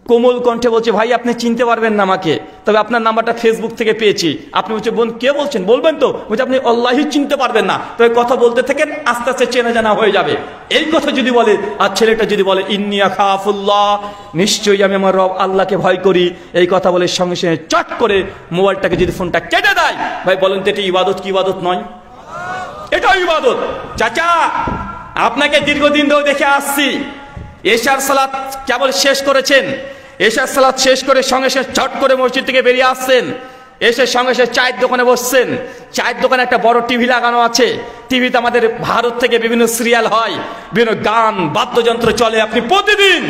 কোমল কণ্ঠে বলছে ভাই আপনি চিনতে পারবেন না আমাকে, তবে আপনার নাম্বারটা ফেসবুক থেকে পেয়েছি। আপনি বলছেন বোন কে বলছেন, বলবেন তো, বলছে আপনি আল্লাহই চিনতে পারবেন না, তবে কথা বলতে থাকেন, আস্তে আস্তে চেনা জানা হয়ে যাবে। এই কথা যদি বলে, আর ছেলেটা যদি বলে ইন্নী আখাফুল্লাহ, নিশ্চয়ই আমি আমার রব আল্লাহকে ভয় করি, এই কথা বলে সঙ্গে সঙ্গে চট করে মোবাইলটাকে যদি ফোনটা কেটে দেয়, ভাই বলেন তো এটা ইবাদত কি ইবাদত নয়? এটাও ইবাদত। চাচা আপনাকে দীর্ঘদিন ধরে দেখে আসছি, এশার সালাত কেবল শেষ করেছেন, এশার সালাত শেষ করে সঙ্গে সঙ্গে চট করে মসজিদ থেকে বেরিয়ে আসছেন, এসে সঙ্গে সঙ্গে চায়ের দোকানে বসছেন। চায়ের দোকানে একটা বড় টিভি লাগানো আছে, টিভিতে আমাদের ভারত থেকে বিভিন্ন সিরিয়াল হয়, বিভিন্ন গান বাদ্যযন্ত্র চলে। আপনি প্রতিদিন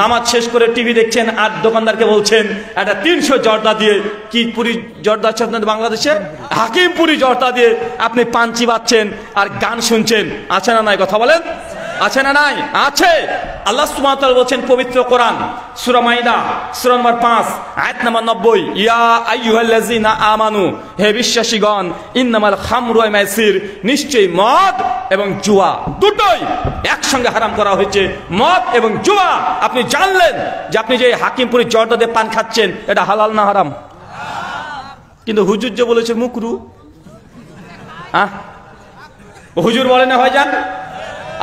নামাজ শেষ করে টিভি দেখছেন, আর দোকানদারকে বলছেন একটা 300 জর্দা দিয়ে, কি পুরি জর্দা আছে আপনাদের বাংলাদেশে, হাকিম পুরি জর্দা দিয়ে আপনি পাঞ্চি বাচ্ছেন আর গান শুনছেন। আছে না নাই, কথা বলেন, আছে না নাই? আছে। আল্লাহ সুবহানাহু ওয়া তাআলা বলেন পবিত্র কোরআন সূরা মাইদা সূরা নম্বর 5 আয়াত নম্বর 90, ইয়া আইয়ুহাল্লাযিনা আমানু, হে বিশ্বাসীগণ, ইন্নামাল খামরু ওয়াল মাইসির, নিশ্চয়ই মদ এবং জুয়া দুটোই একসঙ্গে হারাম করা হয়েছে। মদ এবং জুয়া আপনি জানলেন যে আপনি যে হাকিমপুরি জর্দা দিয়ে পান খাচ্ছেন এটা হালাল না হারাম? কিন্তু হুজুর যে বলেছে মুকরু, হুজুর বলে না ভাইজান।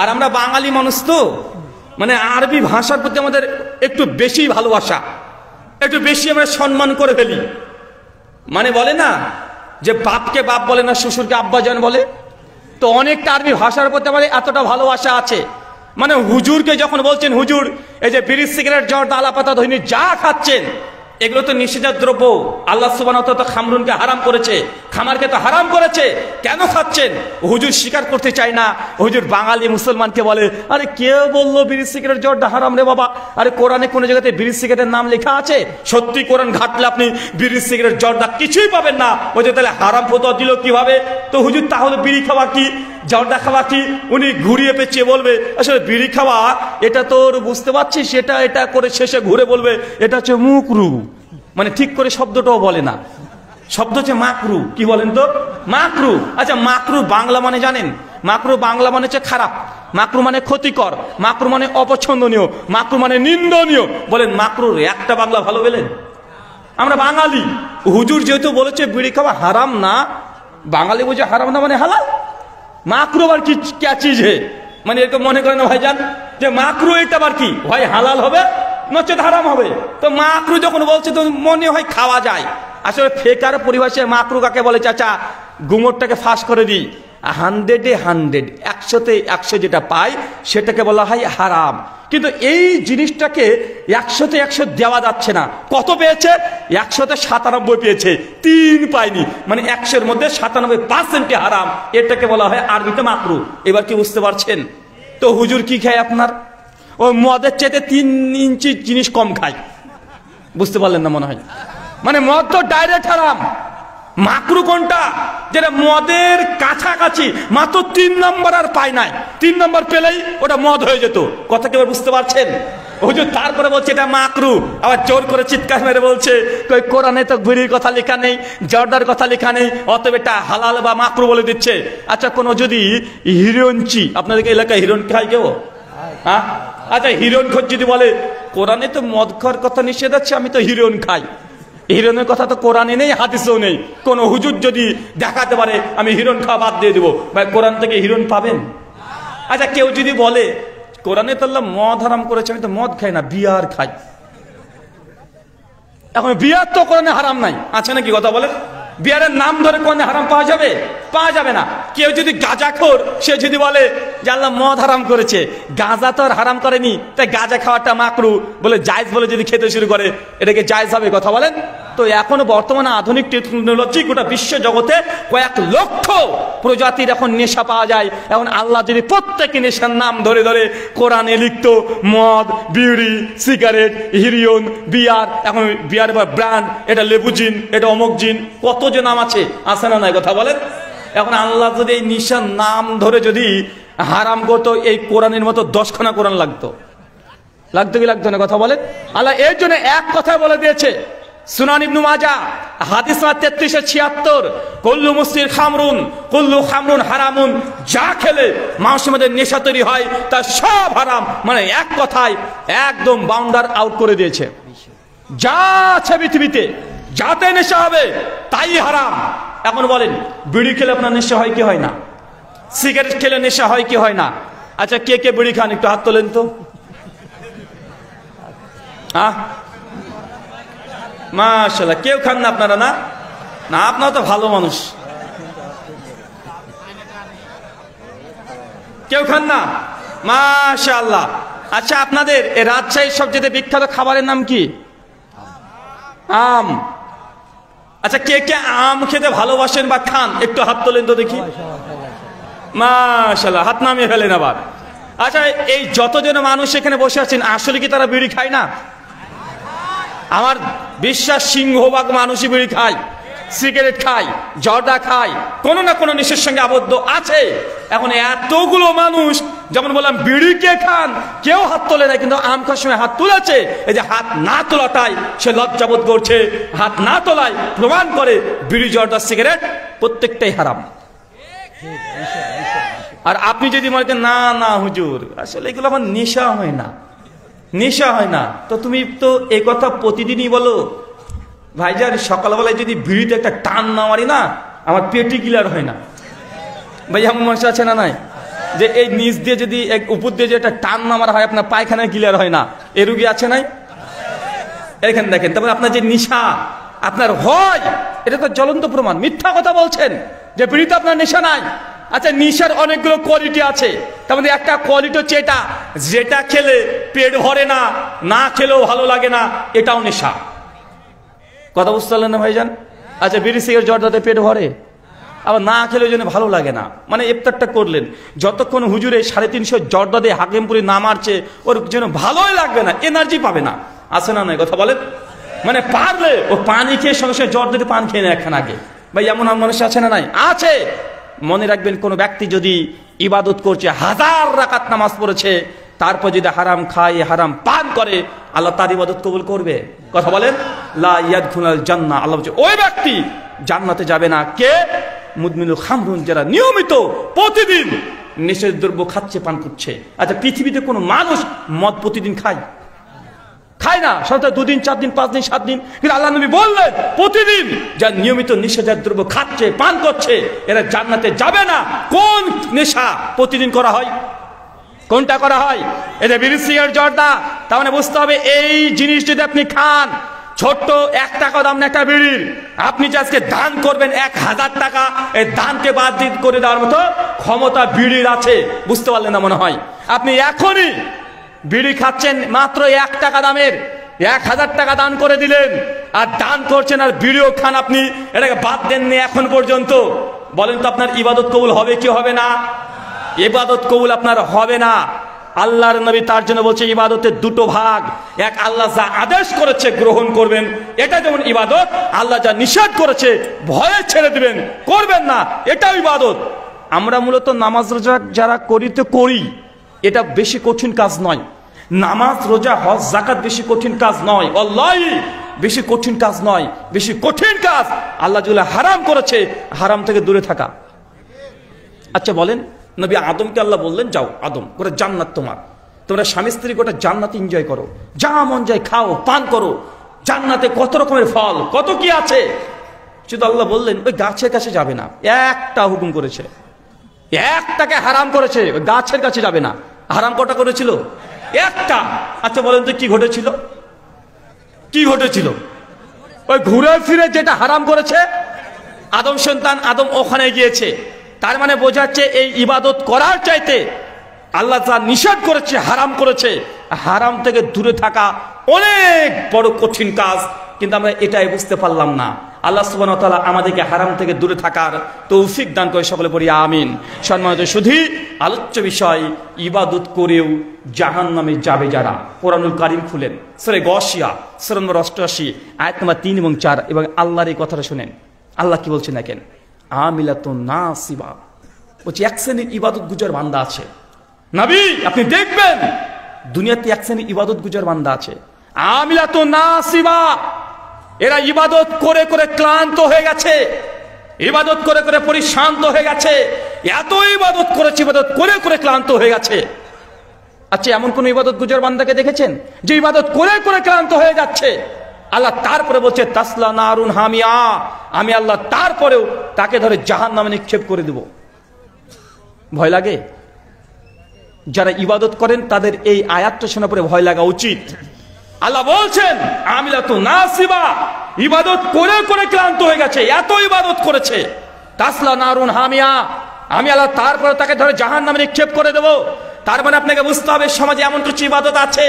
আর আমরা বাঙালি মানুষ তো, মানে আরবি ভাষার প্রতি আমাদের একটু বেশি ভালোবাসা, একটু বেশি আমরা সম্মান করে ফেলি। মানে বলে না যে বাপকে বাপ বলে না, শ্বশুরকে আব্বাজান বলে, তো অনেকটা আরবি ভাষার প্রতি আমাদের এতটা ভালোবাসা আছে। মানে হুজুরকে যখন বলছেন হুজুর এই যে বিড়ি সিগারেট জর্দা আলাপাতা ধৈনি যা খাচ্ছেন এগুলো তো নিষিদ্ধ দ্রব্য, আল্লাহ সুবহানাহু ওয়া তাআলা তো খামরুনকে হারাম করেছে, খামারকে তো হারাম করেছে, কেন খাচ্ছেন? হুজুর স্বীকার করতে চায় না। হুজুর বাঙালি মুসলমানকে বলে আরে কে বললো বিড়ি সিগারেট জর্দা হারাম রে বাবা? আরে কোরআনে কোনো জায়গাতে বিড়ি সিগারেটের নাম লেখা আছে? সত্যি কোরআন ঘাটলে আপনি বিড়ি সিগারেট জর্দা কিছুই পাবেন না। ওই যে তাহলে হারাম ফতোয়া দিল কিভাবে? তো হুজুর তাহলে বিড়ি খাওয়া কি, জর্দা খাওয়া কি? উনি ঘুরিয়ে পেঁচিয়ে বলবে আসলে বিড়ি খাওয়া এটা তোর বুঝতে পারছিস, সেটা এটা করে শেষে ঘুরে বলবে এটা হচ্ছে মুকরু, মানে ঠিক করে শব্দটাও বলে না, শব্দ হচ্ছে মাকরু। কি বলেন তো? মাকরু। আচ্ছা মাকরু বাংলা মানে জানেন? মাকরু বাংলা মানে হচ্ছে খারাপ, মাকরু মানে ক্ষতিকর, মাকরু মানে অপছন্দনীয়, মাকরু মানে নিন্দনীয়। বলেন মাকরুর একটা বাংলা ভালো বলেন? আমরা বাঙালি, হুজুর যেহেতু বলেছে বিড়ি খাওয়া হারাম না, বাঙালি বুঝে হারাম না মানে হালাল। মাকরু আবার কি ক্যা চিজ হে? মানে এরকম মনে করেন না ভাইজান যে মাকরু এটা আবার কি হয়, হালাল হবে নচেত হারাম হবে। তো মাকরু যখন বলছে তো মনে হয় খাওয়া যায়। আসলে ফেকার পরিভাষায় মাকরু কাকে বলে চাচা? গুমরটাকে ফাঁস করে দিই, 100-এ 100, 100-তে 100 যেটা পায় সেটাকে বলা হয় হারাম। কিন্তু এই জিনিসটাকে 100-তে 100 দেওয়া যাচ্ছে না। কত পেয়েছে? 100-তে 97 পেয়েছে, 3 পায়নি, মানে 100-এর মধ্যে 97% হারাম। এটাকে বলা হয় আরবিতে মাকরু। এবার কি বুঝতে পারছেন? তো হুজুর কি খায় আপনার? ওই মদের চাইতে 3 ইঞ্চি জিনিস কম খায়। বুঝতে পারলেন না মনে হয়? মানে মদ তো ডাইরেক্ট হারাম, মাকরু কোনটা? যেটা মদের কাছাকাছি, মাত্র 3 নম্বর আর পায় নাই, 3 নম্বর পেলেই ওটা মদ হয়ে যেত। কথা কি বুঝতে পারছেন? হুজুর তারপরে বলছে এটা মাকরু, আবার জোর করে চিৎকার মেরে বলছে কই কোরআনে তো বিড়ির কথা লেখা নেই, জর্দার কথা লেখা নেই, অতএব এটা হালাল বা মাকরু বলে দিচ্ছে। আচ্ছা কোন যদি হিরোইনচি, আপনাদের এলাকায় হিরোইন খায় কেউ? হ্যাঁ, আচ্ছা হিরোইন খোঁজ যদি বলে কোরআনে তো মদ খাওয়ার কথা নিষেধ আছে, আমি তো হিরোইন খাই, হিরোইনের কথা তো কোরআনে নেই, হাদিসেও নেই। কোন হুজুর যদি দেখাতে পারে আমি হিরোইন খাওয়া বাদ দিয়ে দেবো, ভাই কোরআন থেকে হিরোইন পাবেন? আচ্ছা কেউ যদি বলে কোরআনে তো আল্লাহ মদ হারাম করেছে, আমি তো মদ খাই না, বিয়ার খাই। এখন বিয়ার তো কোরআনে হারাম নাই, আছে নাকি? কথা বলেন, বিয়ারের নাম ধরে কোরআনে হারাম পাওয়া যাবে? পাওয়া যাবে না। কেউ যদি গাঁজাখোর, সে যদি বলে যে আল্লাহ মদ হারাম করেছে, গাঁজা তো আর হারাম করেনি, তাই গাঁজা খাওয়াটা মাকরু বলে জায়েজ বলে যদি খেতে শুরু করে, এটাকে জায়েজ হবে? কথা বলেন। তো এখনো বর্তমানে আধুনিক টেকনোলজি গোটা বিশ্ব জগতে কয়েক লক্ষ প্রজাতির এখন নেশা পাওয়া যায়। এখন আল্লাহ যদি প্রত্যেকে নেশার নাম ধরে ধরে কোরআনে লিখতো মদ, বিড়ি, সিগারেট, হিরোইন, বিয়ার, এখন বিয়ার বা ব্র্যান্ড, এটা লেবুজিন, এটা অমুক জিন, কত যে নাম আছে না নাই? কথা বলেন। এখন আল্লাহ যদি এই নেশার নাম ধরে যদি হারাম করতো, এই কোরআনের মতো 10খানা কোরআন লাগতো কি লাগতো না? কথা বলেন। আল্লাহ এর জন্য এক কথা বলে দিয়েছে, সুনান ইবনে মাজাহ হাদিস 3376, কুল্লু মুসকির খামরুন, কুল্লু খামরুন হারামুন, যা খেলে মানুষের মধ্যে নেশা তৈরি হয় তা সব হারাম। মানে এক কথায় একদম বাউন্ডার আউট করে দিয়েছে। যা আছে পৃথিবীতে যাতে নেশা হবে তাই হারাম। এখন বলেন বিড়ি খেলে আপনার নেশা হয় কি হয় না? সিগারেট খেলে নেশা হয় কি হয় না? আচ্ছা কে কে বিড়ি খান একটু হাত তোলেন তো। মাশাআল্লাহ, কেউ খান না আপনারা? না না, আপনারা তো ভালো মানুষ, কেউ খান না, মাশাআল্লাহ। আচ্ছা আপনাদের এই রাজশাহীর সবচেয়ে বিখ্যাত খাবারের নাম কি? আম। আচ্ছা কে কে আম খেতে ভালোবাসেন বা খান একটু হাত তোলেন তো দেখি। মাশাআল্লাহ, হাত নামিয়ে ফেলেন আবার। আচ্ছা এই যতজন মানুষ এখানে বসে আছেন আসলে কি তারা বিড়ি খায় না? আমার বিশ্বাস সিংহভাগ মানুষই বিড়ি খায়, সিগারেট খায়, জর্দা খায়, কোনো না কোনো নেশার সঙ্গে আবদ্ধ আছে। এখন এতগুলো মানুষ যেমন বললাম বিড়ি কে খান, কেউ হাত তোলে না, কিন্তু আম খাওয়ার সময় হাত তুলেছে। এই যে হাত না তোলাটাই সে লজ্জাবোধ করছে, হাত না তোলায় প্রমাণ করে বিড়ি, জর্দা, সিগারেট প্রত্যেকটাই হারাম। আর আপনি যদি মনে করেন না না হুজুর আসলে এগুলো আমার নেশা হয় না, নেশা হয় না, তো তুমি তো এই কথা প্রতিদিনই বলো। ভাইজান সকালবেলায় যদি বিড়িতে একটা টান না মারি না, আমার পেটি ক্লিয়ার হয় না। ভাই এমন মানুষ আছে না নাই যে এই নিচ দিয়ে যদি উপর দিয়ে যে একটা টান না মারা হয় আপনার পায়খানায় ক্লিয়ার হয় না, এ রুগী আছে নাই? এখানে দেখেন, তারপরে আপনার যে নেশা আপনার হয়, এটা তো জ্বলন্ত প্রমাণ। মিথ্যা কথা বলছেন যে বিড়িতে আপনার নেশা নাই। আচ্ছা নেশার অনেকগুলো কোয়ালিটি আছে, তার মধ্যে একটা কোয়ালিটি হচ্ছে এটা, যেটা খেলে পেট ভরে না, না খেলেও ভালো লাগে না, এটাও নেশা। কথা বুঝতে পারলেন না ভাইজান? আচ্ছা বিড়ি, সিগারেট, জর্দাতে পেট ভরে, আবার না খেলে ওই জন্য ভালো লাগে না, মানে ইফতারটা করলেন, যতক্ষণ হুজুরে 350 জর্দা দিয়ে হাকিমপুরি না মারছে ওর জন্য ভালোই লাগবে না, এনার্জি পাবে না, আছে না নাই? কথা বলেন। মানে পারলে ও পানি খেয়ে সঙ্গে সঙ্গে জর্দা দিয়ে পান খেয়ে নেয় একখান আগে। ভাই এমন মানুষ আছে না নাই? আছে। মনে রাখবেন কোন ব্যক্তি যদি ইবাদত করছে, 1000 রাকাত নামাজ পড়েছে, তারপর যদি হারাম খায়, হারাম পান করে, আল্লাহ তার ইবাদত কবুল করবে? কথা বলেন। লা ইয়াদখুলুল জান্নাহ, আল্লাহ বলছে ওই ব্যক্তি জান্নাতে যাবে না। কে? মুদমিনুল খামরুন, যারা নিয়মিত প্রতিদিন নেশার দ্রব্য খাচ্ছে, পান করছে। আচ্ছা পৃথিবীতে কোন মানুষ মদ প্রতিদিন খায়? খায় না, সপ্তাহে 2 দিন, 4 দিন, 5 দিন, 7 দিন। কিন্তু আল্লাহ নবী বললেন প্রতিদিন যারা নিয়মিত নেশাজাত দ্রব্য খাচ্ছে, পান করছে, এরা জান্নাতে যাবে না। কোন নেশা প্রতিদিন করা হয়? কোনটা করা হয়? এটা বিড়ি, সিগারেট, জর্দা। তার মানে বুঝতে হবে এই জিনিস যদি আপনি খান, ছোট্ট 1 টাকা দাম না একটা বিড়ির, আপনি যে আজকে দান করবেন 1000 টাকা, এই দানকে বাদ করে দেওয়ার মতো ক্ষমতা বিড়ির আছে। বুঝতে পারলেন না মনে হয়? আপনি এখনই বিড়ি খাচ্ছেন মাত্র 1 টাকা দামের, 1000 টাকা দান করে দিলেন, আর দান করছেন আর বিড়িও খান আপনি, এটাকে বাদ দেননি এখন পর্যন্ত। বলেন তো আপনার ইবাদত কবুল হবে কি হবে না? ইবাদত কবুল আপনার হবে না। আল্লাহর নবী তার জন্য বলছে ইবাদতের দুটো ভাগ, এক আল্লাহ যা আদেশ করেছে গ্রহণ করবেন, এটা যেমন ইবাদত, আল্লাহ যা নিষেধ করেছে ভয়ে ছেড়ে দিবেন, করবেন না, এটাও ইবাদত। আমরা মূলত নামাজ রোজা যারা করি, এটা বেশি কঠিন কাজ নয়। নামাজ রোজা হজ যাকাত বেশি কঠিন কাজ নয়, আল্লাহই বেশি কঠিন কাজ নয়। বেশি কঠিন কাজ আল্লাহ যেগুলো হারাম করেছে, হারাম থেকে দূরে থাকা। আচ্ছা বলেন, নবী আদমকে আল্লাহ বললেন যাও আদম, গোটা জান্নাত তোমার, তোমরা স্বামী স্ত্রী গোটা জান্নাত এনজয় করো, যা মন যায় খাও পান করো, জান্নাতে কত রকমের ফল কত কি আছে। শুধু আল্লাহ বললেন ওই গাছের কাছে যাবে না, একটা হুকুম করেছে, একটাকে হারাম করেছে, ওই গাছের কাছে যাবে না। হারাম কটা করেছিল? একটা। আচ্ছা বলেন তো কি ঘটেছিল? কি ঘটেছিল? ওই ঘুরে ফিরে যেটা হারাম করেছে আদম সন্তান আদম ওখানে গিয়েছে। তার মানে বোঝাচ্ছে এই ইবাদত করার চাইতে আল্লাহ যা নিষেধ করেছে, হারাম করেছে, হারাম থেকে দূরে থাকা অনেক বড় কঠিন কাজ। কিন্তু আমরা এটাই বুঝতে পারলাম না। আল্লাহ সুবহানাহু ওয়া তাআলা আমাদেরকে হারাম থেকে দূরে থাকার তৌফিক দান করে, সকলে পড়ি আমিন। সম্মানিত শুধু আলোচ্য বিষয়, ইবাদত করেও জাহান্নামে যাবে যারা। কোরআনুল কারীম খুলেন সূরা গাশিয়া সূরা নম্বর 88 আয়াত নম্বর 3 এবং 4 এবং আল্লাহর এই কথাটা শুনেন। আল্লাহ কি বলছেন দেখেন, আমিলাতুন নাসিবা, বলছে এক শ্রেণীর ইবাদত গুজার বান্দা আছে। নবী আপনি দেখবেন দুনিয়াতে এক শ্রেণীর ইবাদত গুজার বান্দা আছে, আমিলাতুন নাসিবা, এরা ইবাদত করে করে ক্লান্ত হয়ে গেছে, ইবাদত করে করে পরিশ্রান্ত হয়ে গেছে, এত ইবাদত করেছে, ইবাদত করে করে ক্লান্ত হয়ে গেছে। আচ্ছা এমন কোন ইবাদত গুজার বান্দাকে দেখেছেন যে ইবাদত করে করে ক্লান্ত হয়ে যাচ্ছে? আল্লাহ তারপরে বলছে তাসলা নারুন হামিয়া, আমি আল্লাহ তারপরেও তাকে ধরে জাহান্নামে নিক্ষেপ করে দেব। ভয় লাগে? যারা ইবাদত করেন তাদের এই আয়াতটা শোনা পরে ভয় লাগা উচিত। আল্লাহ বলছেন আমিলাতুন নাসিবা, ইবাদত করে করে ক্লান্ত হয়ে গেছে, এত ইবাদত করেছে। তাসলা নারুন হামিয়া, আমি আল্লাহ তারপরে তাকে ধরে জাহান্নামে নিক্ষেপ করে দেব। তার মানে আপনাকে বুঝতে হবে সমাজে এমন কিছু ইবাদত আছে,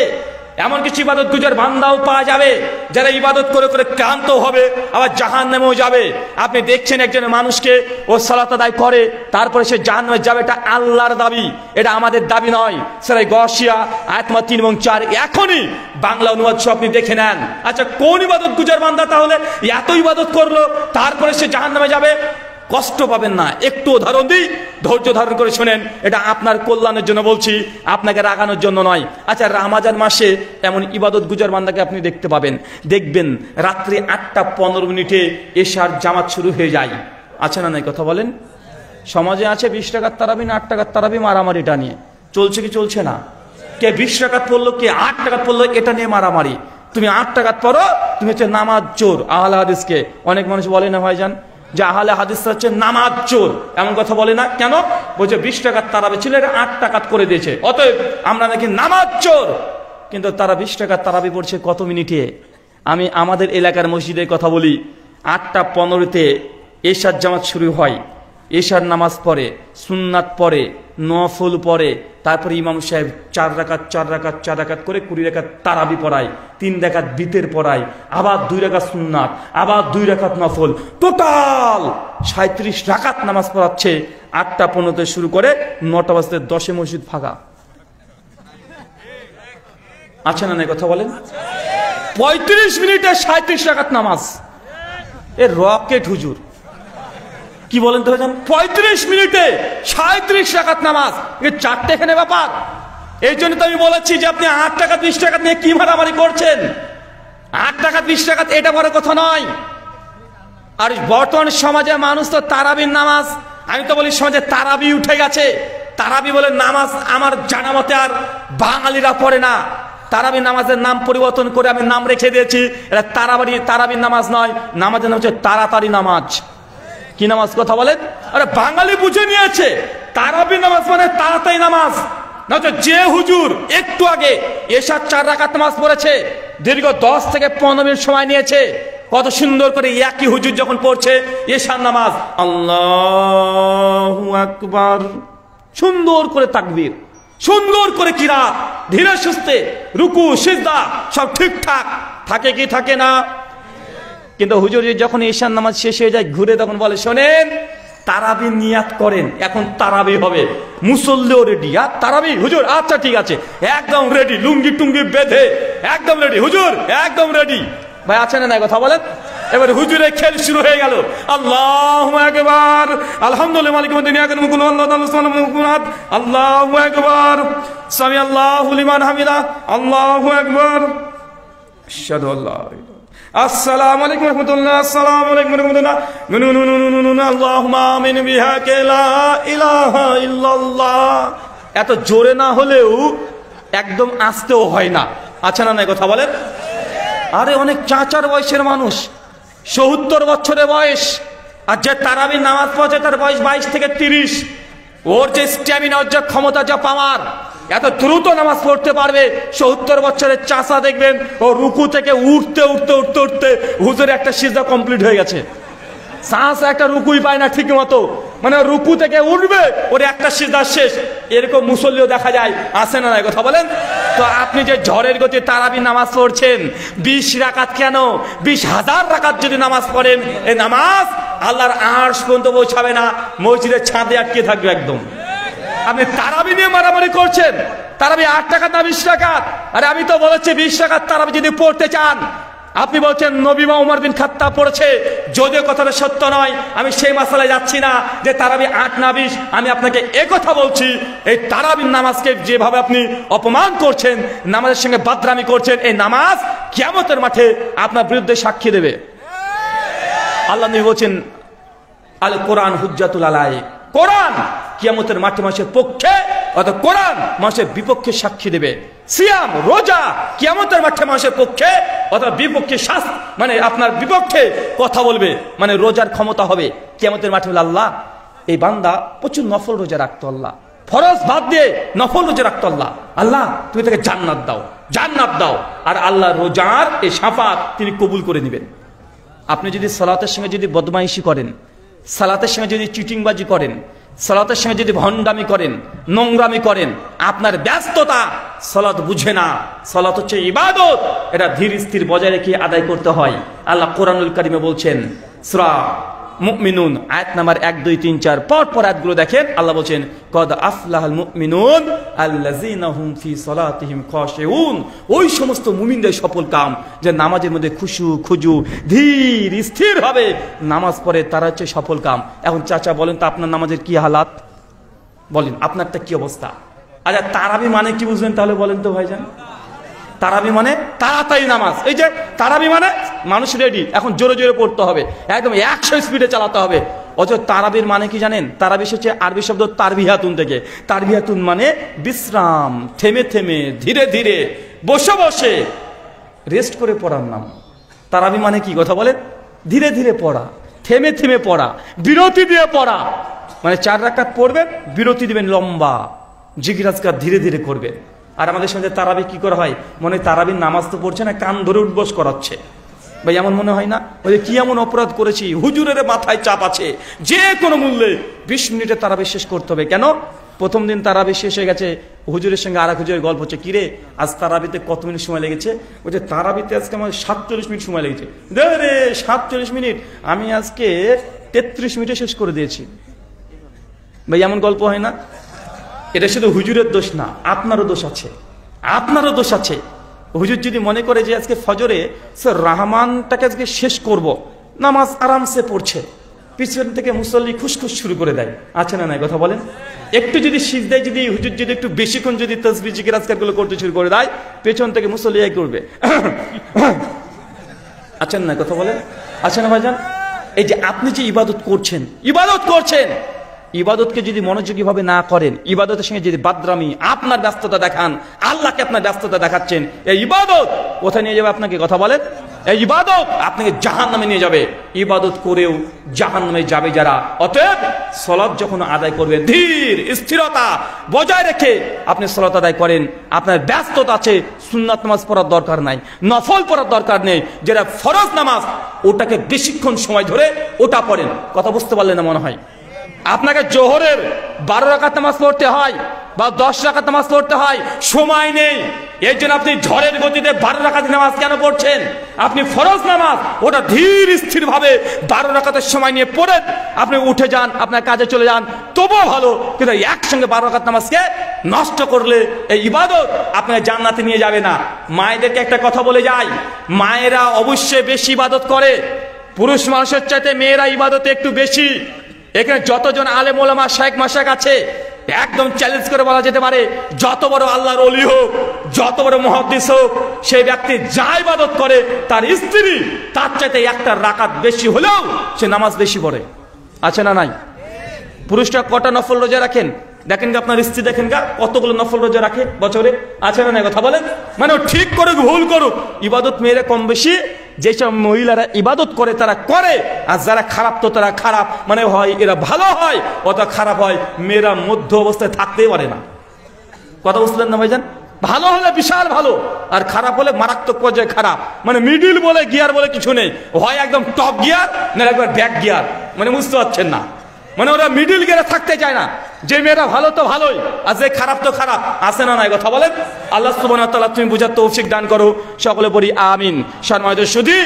এমন কিছু ইবাদত গুজার বান্দাও পাওয়া যাবে যারা ইবাদত করে করে ক্লান্ত হবে, আবার জাহান্নামেও যাবে। আপনি দেখছেন একজন মানুষকে ও সালাত আদায় করে তারপরে সে জাহান্নামে যাবে, এটা আল্লাহর দাবি, এটা আমাদের দাবি নয়। সূরা গাশিয়া আয়াত 3 এবং 4 এখনই বাংলা অনুবাদ সব আপনি দেখে নেন। আচ্ছা কোন ইবাদত গুজার বান্দা তাহলে এত ইবাদত করলো তারপরে সে জাহান্নামে যাবে? কষ্ট পাবেন না, একটু উদাহরণ দিই, ধৈর্য ধারণ করে শোনেন। এটা আপনার কল্যাণের জন্য বলছি, আপনাকে রাগানোর জন্য নয়। আচ্ছা রমজান মাসে এমন ইবাদত গুজার বান্দাকে আপনি দেখতে পাবেন, দেখবেন রাত্রি 8:15 এশার জামাত শুরু হয়ে যায়। আছে না নাই কথা বলেন? সমাজে আছে 20 টাকার তারাবি না 8 টাকার তারাবি, মারামারিটা নিয়ে চলছে কি চলছে না? কে 20 টাকা পড়লো, কে 8 টাকা পড়লো, এটা নিয়ে মারামারি। তুমি 8 টাকা পড়ো, তুমি হচ্ছে নামাজ চোর। আহলে হাদিসকে অনেক মানুষ বলে না ভাইজান যে আহলে হাদিস হচ্ছে নামাজ চোর, এমন কথা বলে না কেন? বলছে 20 টাকার তারাবি ছিল, এটা 8 টাকা করে দিয়েছে, অতএব আমরা নাকি নামাজ চোর। কিন্তু তারা 20 টাকার তারাবি পড়ছে কত মিনিটে? আমি আমাদের এলাকার মসজিদের কথা বলি, 8:15 এশার জামাত শুরু হয়, এশার নামাজ পড়ে, সুন্নাত পড়ে, নফল পড়ে, তারপরে ইমাম সাহেব 4 রাকাত 4 রাকাত 4 রাকাত করে 20 রাকাত তারাবি পড়ায়, 3 রাকাত বিতের পড়ায়, আবার 2 রাকাত সুন্নাত, আবার 2 রাকাত নফল, টোটাল 37 রাকাত নামাজ পড়াচ্ছে। 8:15 শুরু করে 9টা বাজতে 10 মসজিদ ফাঁকা। আছে না নাই কথা বলেন? 35 মিনিটে 37 রাকাত নামাজ, এ রকেট হুজুর। কি বলেন তো ভাইজান? 35 মিনিটে 37 রাকাত নামাজ, এ চারটেখানে ব্যাপার। এই জন্য তো আমি বলেছি যে আপনি 8 টাকা 20 টাকা নিয়ে কি মারামারি করছেন? 8 টাকা 20 টাকা এটা বড় কথা নয়। আর বর্তমান সমাজে মানুষ তো তারাবির নামাজ, আমি তো বলি সমাজে তারাবি উঠে গেছে। তারাবি বলে নামাজ আমার জানা মতে আর বাঙালিরা পড়ে না। তারাবি নামাজের নাম পরিবর্তন করে আমি নাম রেখে দিয়েছি, এটা তারাবির নামাজ নয়, নামাজের নাম হচ্ছে তাড়াতাড়ি নামাজ। কি নামাজ কথা বলেন? আরে বাঙালি বুঝে নিয়েছে তারাবি নামাজ মানে তাড়াতাড়ি নামাজ। না তো যে হুজুর একটু আগে এশার 4 রাকাত নামাজ পড়েছে, দীর্ঘ 10 থেকে 15 মিনিট সময় নিয়েছে, কত সুন্দর করে একই হুজুর যখন পড়ছে এশার নামাজ, আল্লাহু আকবার, সুন্দর করে তাকবীর, সুন্দর করে কিরাত, ধীরে সুস্থে রুকু সিজদা সব ঠিকঠাক থাকে কি থাকে না? কিন্তু হুজুর যখন ঈশান নামাজ শেষ হয়ে যায় ঘুরে তখন বলে শোনেন তারাবি নিয়াত করেন, এখন তারাবি হবে, মুসল্লিও রেডি। আর তারাবি হুজুর, আচ্ছা ঠিক আছে, একদম রেডি, লুঙ্গি টুঙ্গি বেঁধে একদম রেডি, হুজুর একদম রেডি। ভাই আছেন না, কথা বলেন। এবার হুজুরের খেল শুরু হয়ে গেল। আল্লাহু আকবার, আলহামদুলিল্লাহ মালিক ইয়াউমিদ্দিন, ইয়াকা না'বুদু ওয়া ইয়াকা নাস্তাইন, আল্লাহু আকবার, সামি আল্লাহু লিমান হামিদা, আল্লাহু আকবার, আশহাদু আল্লা ইলাহা। আসসালামু আলাইকুম ওয়া রাহমাতুল্লাহ, আসসালামু আলাইকুম ওয়া রাহমাতুল্লাহ, আল্লাহুম্মা আমিন বিহাকা লা ইলাহা ইল্লাল্লাহ। এত জোরে না হলেও একদম আস্তেও হয় না, আছে না নাই, কথা বলেন। আরে অনেক চাচার বয়সের মানুষ, ৭০ বছরের বয়স, আর যে তারাবির নামাজ পড়ছে তার বয়স ২২ থেকে ৩০। ওর যে স্ট্যামিনা, ওর যে ক্ষমতা, যা পাওয়ার, এত দ্রুত নামাজ পড়তে পারবে। ৭০ বছরের চাচা দেখবেন ও রুকু থেকে উঠতে উঠতে উঠতে উঠতে হুজুর একটা সিজদা কমপ্লিট হয়ে গেছে। চাচা একটা রুকুই পায় না ঠিক মতো, মানে রুকু থেকে উঠবে ওর একটা সিজদা শেষ। এরকম মুসল্লিও দেখা যায়, আছে না নাই, কথা বলেন। তো আপনি যে ঝড়ের গতি তারাবি নামাজ পড়ছেন, ২০ রাকাত কেন, ২০,০০০ রাকাত যদি নামাজ পড়েন, এই নামাজ আল্লাহর আরশ পর্যন্ত পৌঁছাবে না, মসজিদের ছাদে আটকে থাকবে একদম। আপনি তারাবি নিয়ে মারামারি করছেন, তারাবি ৮ টাকা না ২০ রাকাত। আরে আমি তো বলেছি ২০ রাকাত তারাবি যদি পড়তে চান, আপনি বলছেন নবী বা উমর বিন খাত্তাব পড়েছে, যদিও কথাটা সত্য নয়, আমি সেই মাসালায় যাচ্ছি না যে তারাবি ৮ না ২০। আমি আপনাকে কথা বলছি, এই তারাবির নামাজকে যেভাবে আপনি অপমান করছেন, নামাজের সঙ্গে বাদরামি করছেন, এই নামাজ কিয়ামতের মাঠে আপনার বিরুদ্ধে সাক্ষী দেবে। আল্লাহ নবী বলছেন, আল কোরআন হুজ্জাতুল আলাইক, কোরআন কিয়ামতের মাঠে মানুষের পক্ষে অর্থাৎ কোরআন মানুষের বিপক্ষে সাক্ষী দেবে। সিয়াম, রোজা কিয়ামতের মাঠে মানুষের পক্ষে অথবা বিপক্ষে মানে আপনার বিপক্ষে কথা বলবে, মানে রোজার ক্ষমতা হবে কিয়ামতের মাঠে। বলে আল্লাহ, এই বান্দা প্রচুর নফল রোজা রাখতো, আল্লাহ ফরজ বাদ দিয়ে নফল রোজা রাখতো, আল্লাহ আল্লাহ তুমি তাকে জান্নাত দাও, জান্নাত দাও। আর আল্লাহ রোজার এই শাফাত তিনি কবুল করে নেবেন। আপনি যদি সালাতের সঙ্গে যদি বদমাইশি করেন, সালাতের সঙ্গে যদি চিটিংবাজি করেন, সালাতের সঙ্গে যদি ভণ্ডামি করেন, নোংরামি করেন, আপনার ব্যস্ততা, সালাত বুঝে না। সালাত হচ্ছে ইবাদত, এটা ধীর স্থির বজায় রেখে আদায় করতে হয়। আল্লাহ কোরআনুল কারিমে বলছেন, সূরা মুমিনুন আয়াত নাম্বার ১, ২, ৩, ৪ পর আয়াতগুলো দেখেন। আল্লাহ বলছেন, কদ আফলাহাল মুমিনুন আল্লাযীনা হুম ফি সালাতিহিম খাশিউন। ওই সমস্ত মুমিনদের সফল কাম যে নামাজের মধ্যে খুশু খুজু ধীর স্থির হবে নামাজ পড়ে, তারা হচ্ছে সফল কাম। এখন চাচা বলেন তো আপনার নামাজের কি হালাত, বলেন আপনারটা কি অবস্থা? আচ্ছা তারাবি মানে কি বুঝলেন তাহলে বলেন তো ভাইজান? তারাবি মানে তাড়াতাড়ি নামাজ। এই যে তারাবি মানে মানুষ রেডি, এখন জোরে জোরে পড়তে হবে, একদম ১০০ স্পিডে চালাতে হবে। অথচ তারাবির মানে কি জানেন? তারাবি হচ্ছে আরবি শব্দ তারবিহাতুন থেকে। তারবিহাতুন মানে বিশ্রাম, থেমে থেমে ধীরে ধীরে বসে বসে রেস্ট করে পড়ার নাম। তারাবি মানে কি কথা বলেন? ধীরে ধীরে পড়া, থেমে থেমে পড়া, বিরতি দিয়ে পড়া। মানে ৪ রাকাত পড়বেন, বিরতি দিবেন লম্বা, জিকির আজকার ধীরে ধীরে করবেন। আর আমাদের সঙ্গে তারাবি কি করা হয়, মনে তারাবির নামাজ তো পড়ছে না, কান ধরে উঠবস করাচ্ছে। ভাই এমন মনে হয় না? ওই কি এমন অপরাধ করেছি, হুজুরের মাথায় চাপ আছে, যে কোনো মূল্যে ২০ মিনিটে তারাবি শেষ করতে হবে। কেন? প্রথম দিন তারাবি শেষ হয়ে গেছে, হুজুরের সঙ্গে আর এক হুজুরের গল্প হচ্ছে, কিরে আজ তারাবিতে কত মিনিট সময় লেগেছে? বলছে তারাবিতে আজকে আমার ৪৭ মিনিট সময় লেগেছে। রে ৪৭ মিনিট, আমি আজকে ৩৩ মিনিটে শেষ করে দিয়েছি। ভাই এমন গল্প হয় না? এটা শুধু হুজুরের দোষ না, আপনারও দোষ আছে, আপনারও দোষ আছে। হুজুর যদি মনে করে যে আজকে ফজরে রহমানটাকে আজকে শেষ করব, নামাজ আরামসে পড়ছে, পিছন থেকে মুসল্লি খুশখুশ শুরু করে দেয়, আছে না নাই কথা বলেন? একটু যদি সিজদায় যদি হুজুর যদি একটু বেশিক্ষণ যদি তাসবিহ জিকির আজকারগুলো করতে শুরু করে দেয়, পেছন থেকে মুসল্লি এক করবে, আছেন না কথা বলেন? আছে না ভাইজান? এই যে আপনি যে ইবাদত করছেন, ইবাদতকে যদি মনোযোগী ভাবে না করেন, ইবাদতের সঙ্গে যদি বাদরামি, আপনার ব্যস্ততা দেখান, আল্লাহকে আপনার ব্যস্ততা দেখাচ্ছেন, এই ইবাদত কোথায় নিয়ে যাবে আপনাকে কথা বলেন? এই ইবাদত আপনাকে জাহান্নামে নিয়ে যাবে। ইবাদত করেও জাহান্নামে যাবে যারা। অতএব সালাত যখন আদায় করবেন, ধীর স্থিরতা বজায় রেখে আপনি সালাত আদায় করেন। আপনার ব্যস্ততা আছে, সুন্নাত নামাজ পড়ার দরকার নাই, নফল পড়ার দরকার নেই, যেটা ফরজ নামাজ ওটাকে বেশিক্ষণ সময় ধরে ওটা পড়েন। কথা বুঝতে পারলেন না মনে হয়? আপনাকে জোহরের ১২ রাকাত নামাজ পড়তে হয়, বা 10 রাকাত নামাজ পড়তে হয়, সময় নেই। এর জন্য আপনি ঝড়ের গতিতে 12 রাকাত নামাজ কেন পড়ছেন? আপনি ফরজ নামাজ ওটা ধীর স্থির ভাবে 12 রাকাতের সময় নিয়ে পড়েন, আপনি উঠে যান, আপনার কাজে চলে যান, তবুও ভালো। কিন্তু একসঙ্গে 12 রাকাত নামাজকে নষ্ট করলে এই ইবাদত আপনাকে জান্নাতে নিয়ে যাবে না। মায়েদেরকে একটা কথা বলে যাই, মায়েরা অবশ্যই বেশি ইবাদত করে, পুরুষ মানুষের চাইতে মেয়েরা ইবাদতে একটু বেশি। এখানে যতজন আলেম ওলামা শায়েখ মাশায়েখ আছে, একদম চ্যালেঞ্জ করে বলা যেতে পারে, যত বড় আল্লাহর ওলি হোক, যত বড় মুহাদ্দিস হোক, সেই ব্যক্তি যা ইবাদত করে তার স্ত্রী তার চাইতে একটা রাকাত বেশি হলেও সে নামাজ বেশি পড়ে। আছে না নাই? পুরুষরা কটা নফল রোজা রাখেন? দেখেন গা আপনার স্ত্রী, দেখেন গা কতগুলো নফল রোজা রাখে বছরে। আছে না নাই? কথা বলেন। মানে ঠিক করুক ভুল করুক, ইবাদত মেয়েরা কম বেশি, যেসব মহিলারা ইবাদত করে তারা করে, আর যারা খারাপ তো তারা খারাপ। মানে হয় এরা ভালো হয় অথবা খারাপ হয়, মেয়েরা মধ্য অবস্থায় থাকতেই পারে না। কথা বুঝলেন না ভাইজান? ভালো হলে বিশাল ভালো, আর খারাপ হলে মারাত্মক পর্যায়ে খারাপ। মানে মিডিল বলে গিয়ার বলে কিছু নেই, হয় একদম টপ গিয়ার না একবার ব্যাক গিয়ার। মানে বুঝতে পারছেন না? মানে ওরা মিডিল গিয়ারে থাকতে চায় না। যে মেয়েরা ভালো তো ভালোই, আর যে খারাপ তো খারাপ। আছে না নাই? কথা বলেন। আল্লাহ সুবহানাহু ওয়া তাআলা তুমি বুঝার তৌফিক দান করো, সকলে পড়ি আমিন। সম্মানিত শুধু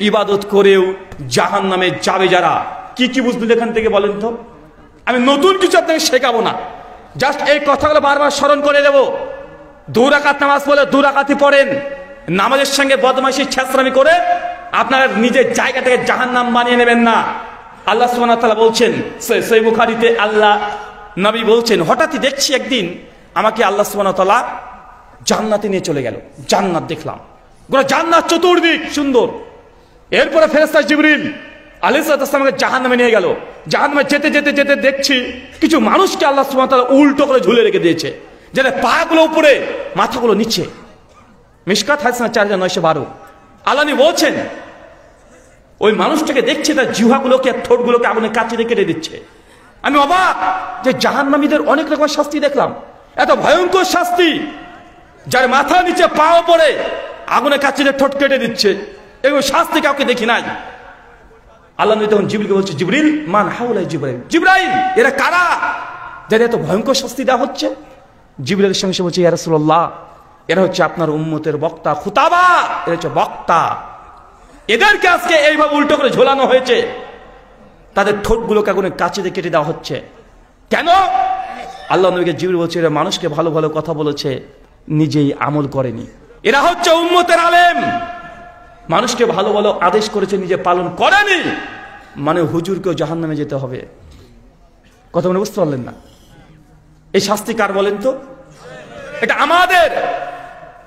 ইবাদত করেও জাহান্নামে যাবে যারা। কি কি বুঝলেন এখান থেকে বলেন তো? আমি নতুন কিছু আপনাকে শেখাবো না, জাস্ট এই কথাগুলো বারবার স্মরণ করে দেবো। 2 রাকাত নামাজ পড়লে 2 রাকাতই পড়েন, নামাজের সঙ্গে বদমাইশি ছেঁচড়ামি করে আপনার নিজের জায়গা থেকে জাহান্নাম বানিয়ে নেবেন না। আল্লাহ সুবহানাহু ওয়া তাআলা বলছেন সহিহ বুখারীতে, আল্লাহ নবী বলছেন, হঠাৎই দেখছি একদিন আমাকে আল্লাহ সুবহানাহু ওয়া তাআলা জান্নাতে নিয়ে চলে গেল। জান্নাত দেখলাম, গোটা জান্নাত চতুর্দিক সুন্দর। এরপরে ফেরেশতা জিবরিল আলাইহিস সালামকে জাহান্নামে নিয়ে গেল। জাহান্নামে যেতে যেতে যেতে দেখছি কিছু মানুষকে আল্লাহ সুবহানাহু ওয়া তাআলা উল্টো করে ঝুলে রেখে দিয়েছে, যারা পাগুলো উপরে মাথাগুলো নিচে। মিশকাত হাদিস 4912। আল্লাহ বলছেন, ওই মানুষটাকে দেখছে তার জিহ্বাগুলোকে আর ঠোঁটগুলোকে আগুনে কাঁচি দিয়ে কেটে দিচ্ছে। আমি অবাক যে জাহান্নামীদের অনেক রকম শাস্তি দেখলাম, এত ভয়ঙ্কর শাস্তি, যার মাথা নিচে পা পড়ে আগুনে কাঁচি দিয়ে ঠোঁট কেটে দিচ্ছে, এগুলো শাস্তি কাউকে দেখি নাই। আল্লাহ নবী তখন জিবরিলকে বলছে, জিবরিল মান হাউলা জিবরাইল, এরা কারা যাদের এত ভয়ঙ্কর শাস্তি দেওয়া হচ্ছে? জিবরিলের সঙ্গে বলছে, ইয়া রাসূলুল্লাহ, এরা হচ্ছে আপনার উম্মতের বক্তা, খুতাবা, এরা হচ্ছে বক্তা। এদেরকে আজকে এইভাবে উল্টো করে ঝোলানো হয়েছে, তাদের ঠোঁটগুলোকে আগুনে কাঁচি দিয়ে কেটে দেওয়া হচ্ছে। কেন? আল্লাহ নবীকে জিবরিল বলছে, এরা মানুষকে ভালো ভালো কথা বলেছে, নিজেই আমল করেনি। এরা হচ্ছে উম্মতের আলেম, মানুষকে ভালো ভালো আদেশ করেছে, নিজে পালন করেনি। মানে হুজুরকেও জাহান্নামে যেতে হবে। কথা মনে বুঝতে পারলেন না? এই শাস্তি কার বলেন তো? এটা আমাদের,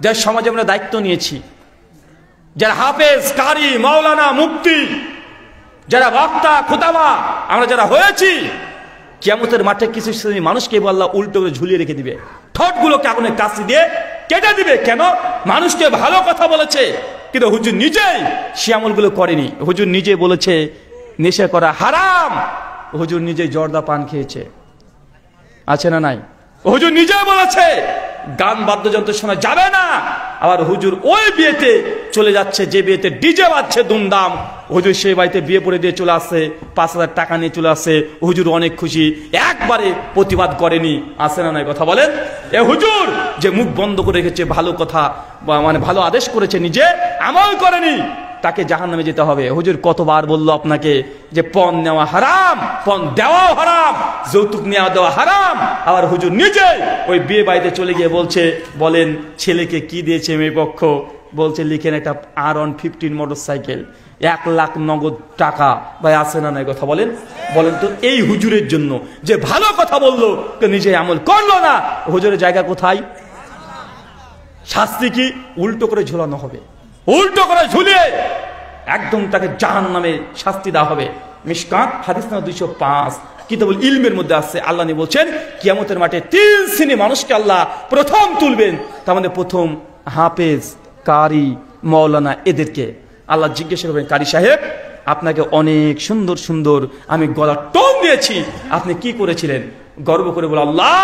যার সমাজে আমরা দায়িত্ব নিয়েছি, যারা হাফেজ, কারি, মাওলানা, মুফতি, যারা বক্তা, খুতাবা, আমরা যারা হয়েছি, কিয়ামতের মাঠে কিছু মানুষকে আল্লাহ উল্টো করে ঝুলিয়ে রেখে দিবে, ঠোঁটগুলোকে আগুনে কাঁচি দিয়ে কেটে দিবে। কেন? মানুষকে ভালো কথা বলেছে, কিন্তু হুজুর নিজেই সে আমলগুলো করেনি। হুজুর নিজে বলেছে নেশা করা হারাম, হুজুর নিজেই জর্দা পান খেয়েছে। আছে না নাই? হুজুর নিজে বলেছে গান বাদ্যযন্ত্র শোনা যাবে না, আবার হুজুর ওই বিয়েতে চলে যাচ্ছে যে বিয়েতে ডিজে বাজছে দুমদাম, হুজুর সেই বাড়িতে বিয়ে পড়ে দিয়ে চলে আসছে, 5000 টাকা নিয়ে চলে আসছে, হুজুর অনেক খুশি, একবারে প্রতিবাদ করেনি। আছে না নাই? কথা বলেন। এ হুজুর যে মুখ বন্ধ করে রেখেছে, ভালো কথা মানে ভালো আদেশ করেছে, নিজে আমল করেনি, তাকে জাহান্নামে যেতে হবে। হুজুর কতবার বললো আপনাকে যে পণ নেওয়া হারাম, পণ দেওয়াও হারাম, যৌতুক নেওয়া দেওয়া হারাম। আবার হুজুর নিজে ওই বিয়ে বাড়িতে চলে গিয়ে বলছে, বলেন ছেলেকে কি দিয়েছে মেয়ে পক্ষ? বলছে লিখেন একটা R115 মোটরসাইকেল, 1 লাখ নগদ টাকা। ভাই আছে না নাই? কথা বলেন। বলেন তো এই হুজুরের জন্য যে ভালো কথা বললো, নিজে আমল করলো না, হুজুরের জায়গা কোথায়? শাস্তি কি? উল্টো করে ঝুলানো হবে, উল্টো করে ঝুলিয়ে একদম তাকে জাহান্নামে শাস্তি দেওয়া হবে। মিশকাত হাদিস নাম্বার 205 কিতাবুল ইলমের মধ্যে আছে। আল্লাহ বলছেন কিয়ামতের মাঠে 3 শ্রেণী মানুষকে আল্লাহ প্রথম তুলবেন। তার মধ্যে প্রথম হাফেজ, কারি, মাওলানা, এদেরকে আল্লাহ জিজ্ঞাসা করবেন, কারি সাহেব আপনাকে অনেক সুন্দর সুন্দর আমি গলার টোন দিয়েছি, আপনি কি করেছিলেন? গর্ব করে বলে, আল্লাহ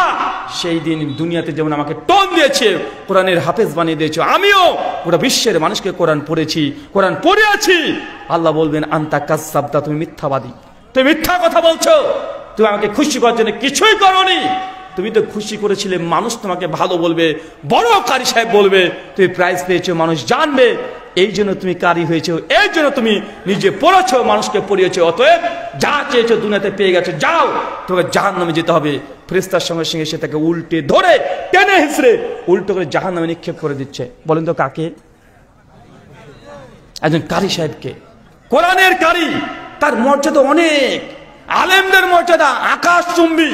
সেই দিন দুনিয়াতে যেমন আমাকে টোন দিয়েছে, কোরআনের হাফেজ বানিয়ে দিয়েছে, আমিও গোটা বিশ্বের মানুষকে কোরআন পড়েছি, কোরআন পড়েছি। আল্লাহ বলবেন, আনতা কাযযাবতা, তুমি মিথ্যাবাদী, তুমি মিথ্যা কথা বলছো, তুমি আমাকে খুশি করার জন্য কিছুই করোনি। তুমি তো খুশি করেছিলে, মানুষ তোমাকে ভালো বলবে, বড় কারি সাহেব বলবে, তুমি প্রাইজ পেয়েছো, মানুষ জানবে, এই জন্য তুমি কারি হয়েছো, এই জন্য তুমি নিজে পড়েছো, মানুষকে পড়িয়েছো। অতএব যা চেয়েছো দুনিয়াতে পেয়ে গেছো, যাও, তোমাকে জাহান্নামে যেতে হবে। ফেরেশতার সঙ্গে সঙ্গে সে তাকে উল্টে ধরে টেনে হিসড়ে উল্টো করে জাহান্নামে নিক্ষেপ করে দিচ্ছে। বলেন তো কাকে? একজন কারি সাহেবকে, কোরআনের কারি। তার মর্যাদা অনেক, আলেমদের মর্যাদা আকাশচুম্বী।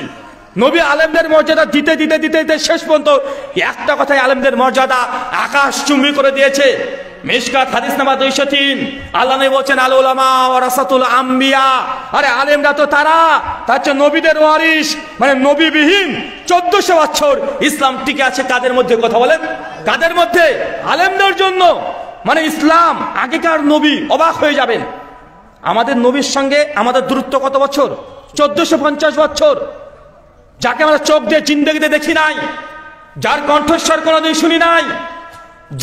নবী আলেমদের মর্যাদা দিতে দিতে দিতে দিতে শেষ পর্যন্ত একটা কথায় আলেমদের মর্যাদা আকাশচুম্বী করে দিয়েছে। মিশকাত হাদিস নাম্বার 203, আল্লাহ নবী বলেন আল উলামা ওয়ারাসাতুল আম্বিয়া। আরে আলেমরা তো তারা হচ্ছে নবীদের ওয়ারিস, মানে নবীবিহীন 1400 বছর ইসলাম টিকে আছে কাদের মধ্যে? কথা বলেন, কাদের মধ্যে? আলেমদের জন্য। মানে ইসলাম, আগেকার নবী, অবাক হয়ে যাবেন, আমাদের নবীর সঙ্গে আমাদের দূরত্ব কত বছর? 1450 বছর। যাকে আমরা চোখ দিয়ে জিন্দেগিতে দেখি নাই, যার কণ্ঠস্বর কোনোদিন শুনি নাই,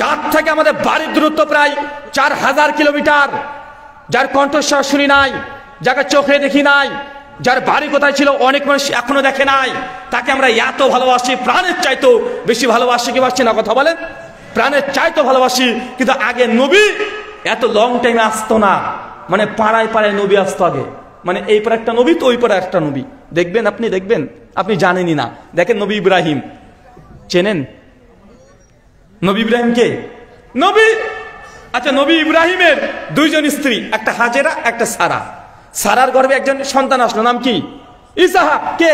যার থেকে আমাদের বাড়ির দূরত্ব প্রায় 4000 কিলোমিটার, যার কণ্ঠস্বর শুনি নাই, যাকে চোখে দেখি নাই, যার বাড়ি কোথায় ছিল অনেক মানুষ এখনো দেখে নাই, তাকে আমরা এত ভালোবাসি, প্রাণের চাইতো বেশি ভালোবাসি কি পারছি না? কথা বলেন, প্রাণের চাইতো ভালোবাসি। কিন্তু আগে নবী এত লং টাইমে আসতো না, মানে পাড়ায় পাড়ায় নবী আসতো আগে। মানে এই পারে একটা নবী তো ওই পারে একটা নবী। দেখবেন, আপনি দেখবেন, আপনি জানেনই না। দেখেন নবী ইব্রাহিম, চেনেন নবী ইব্রাহিমকে? নবী, আচ্ছা, নবী ইব্রাহিমের 2 জন স্ত্রী, একটা হাজেরা, একটা সারা। সারার গর্ভে একজন সন্তান আসলো, নাম কি? ইসাহাক। কে?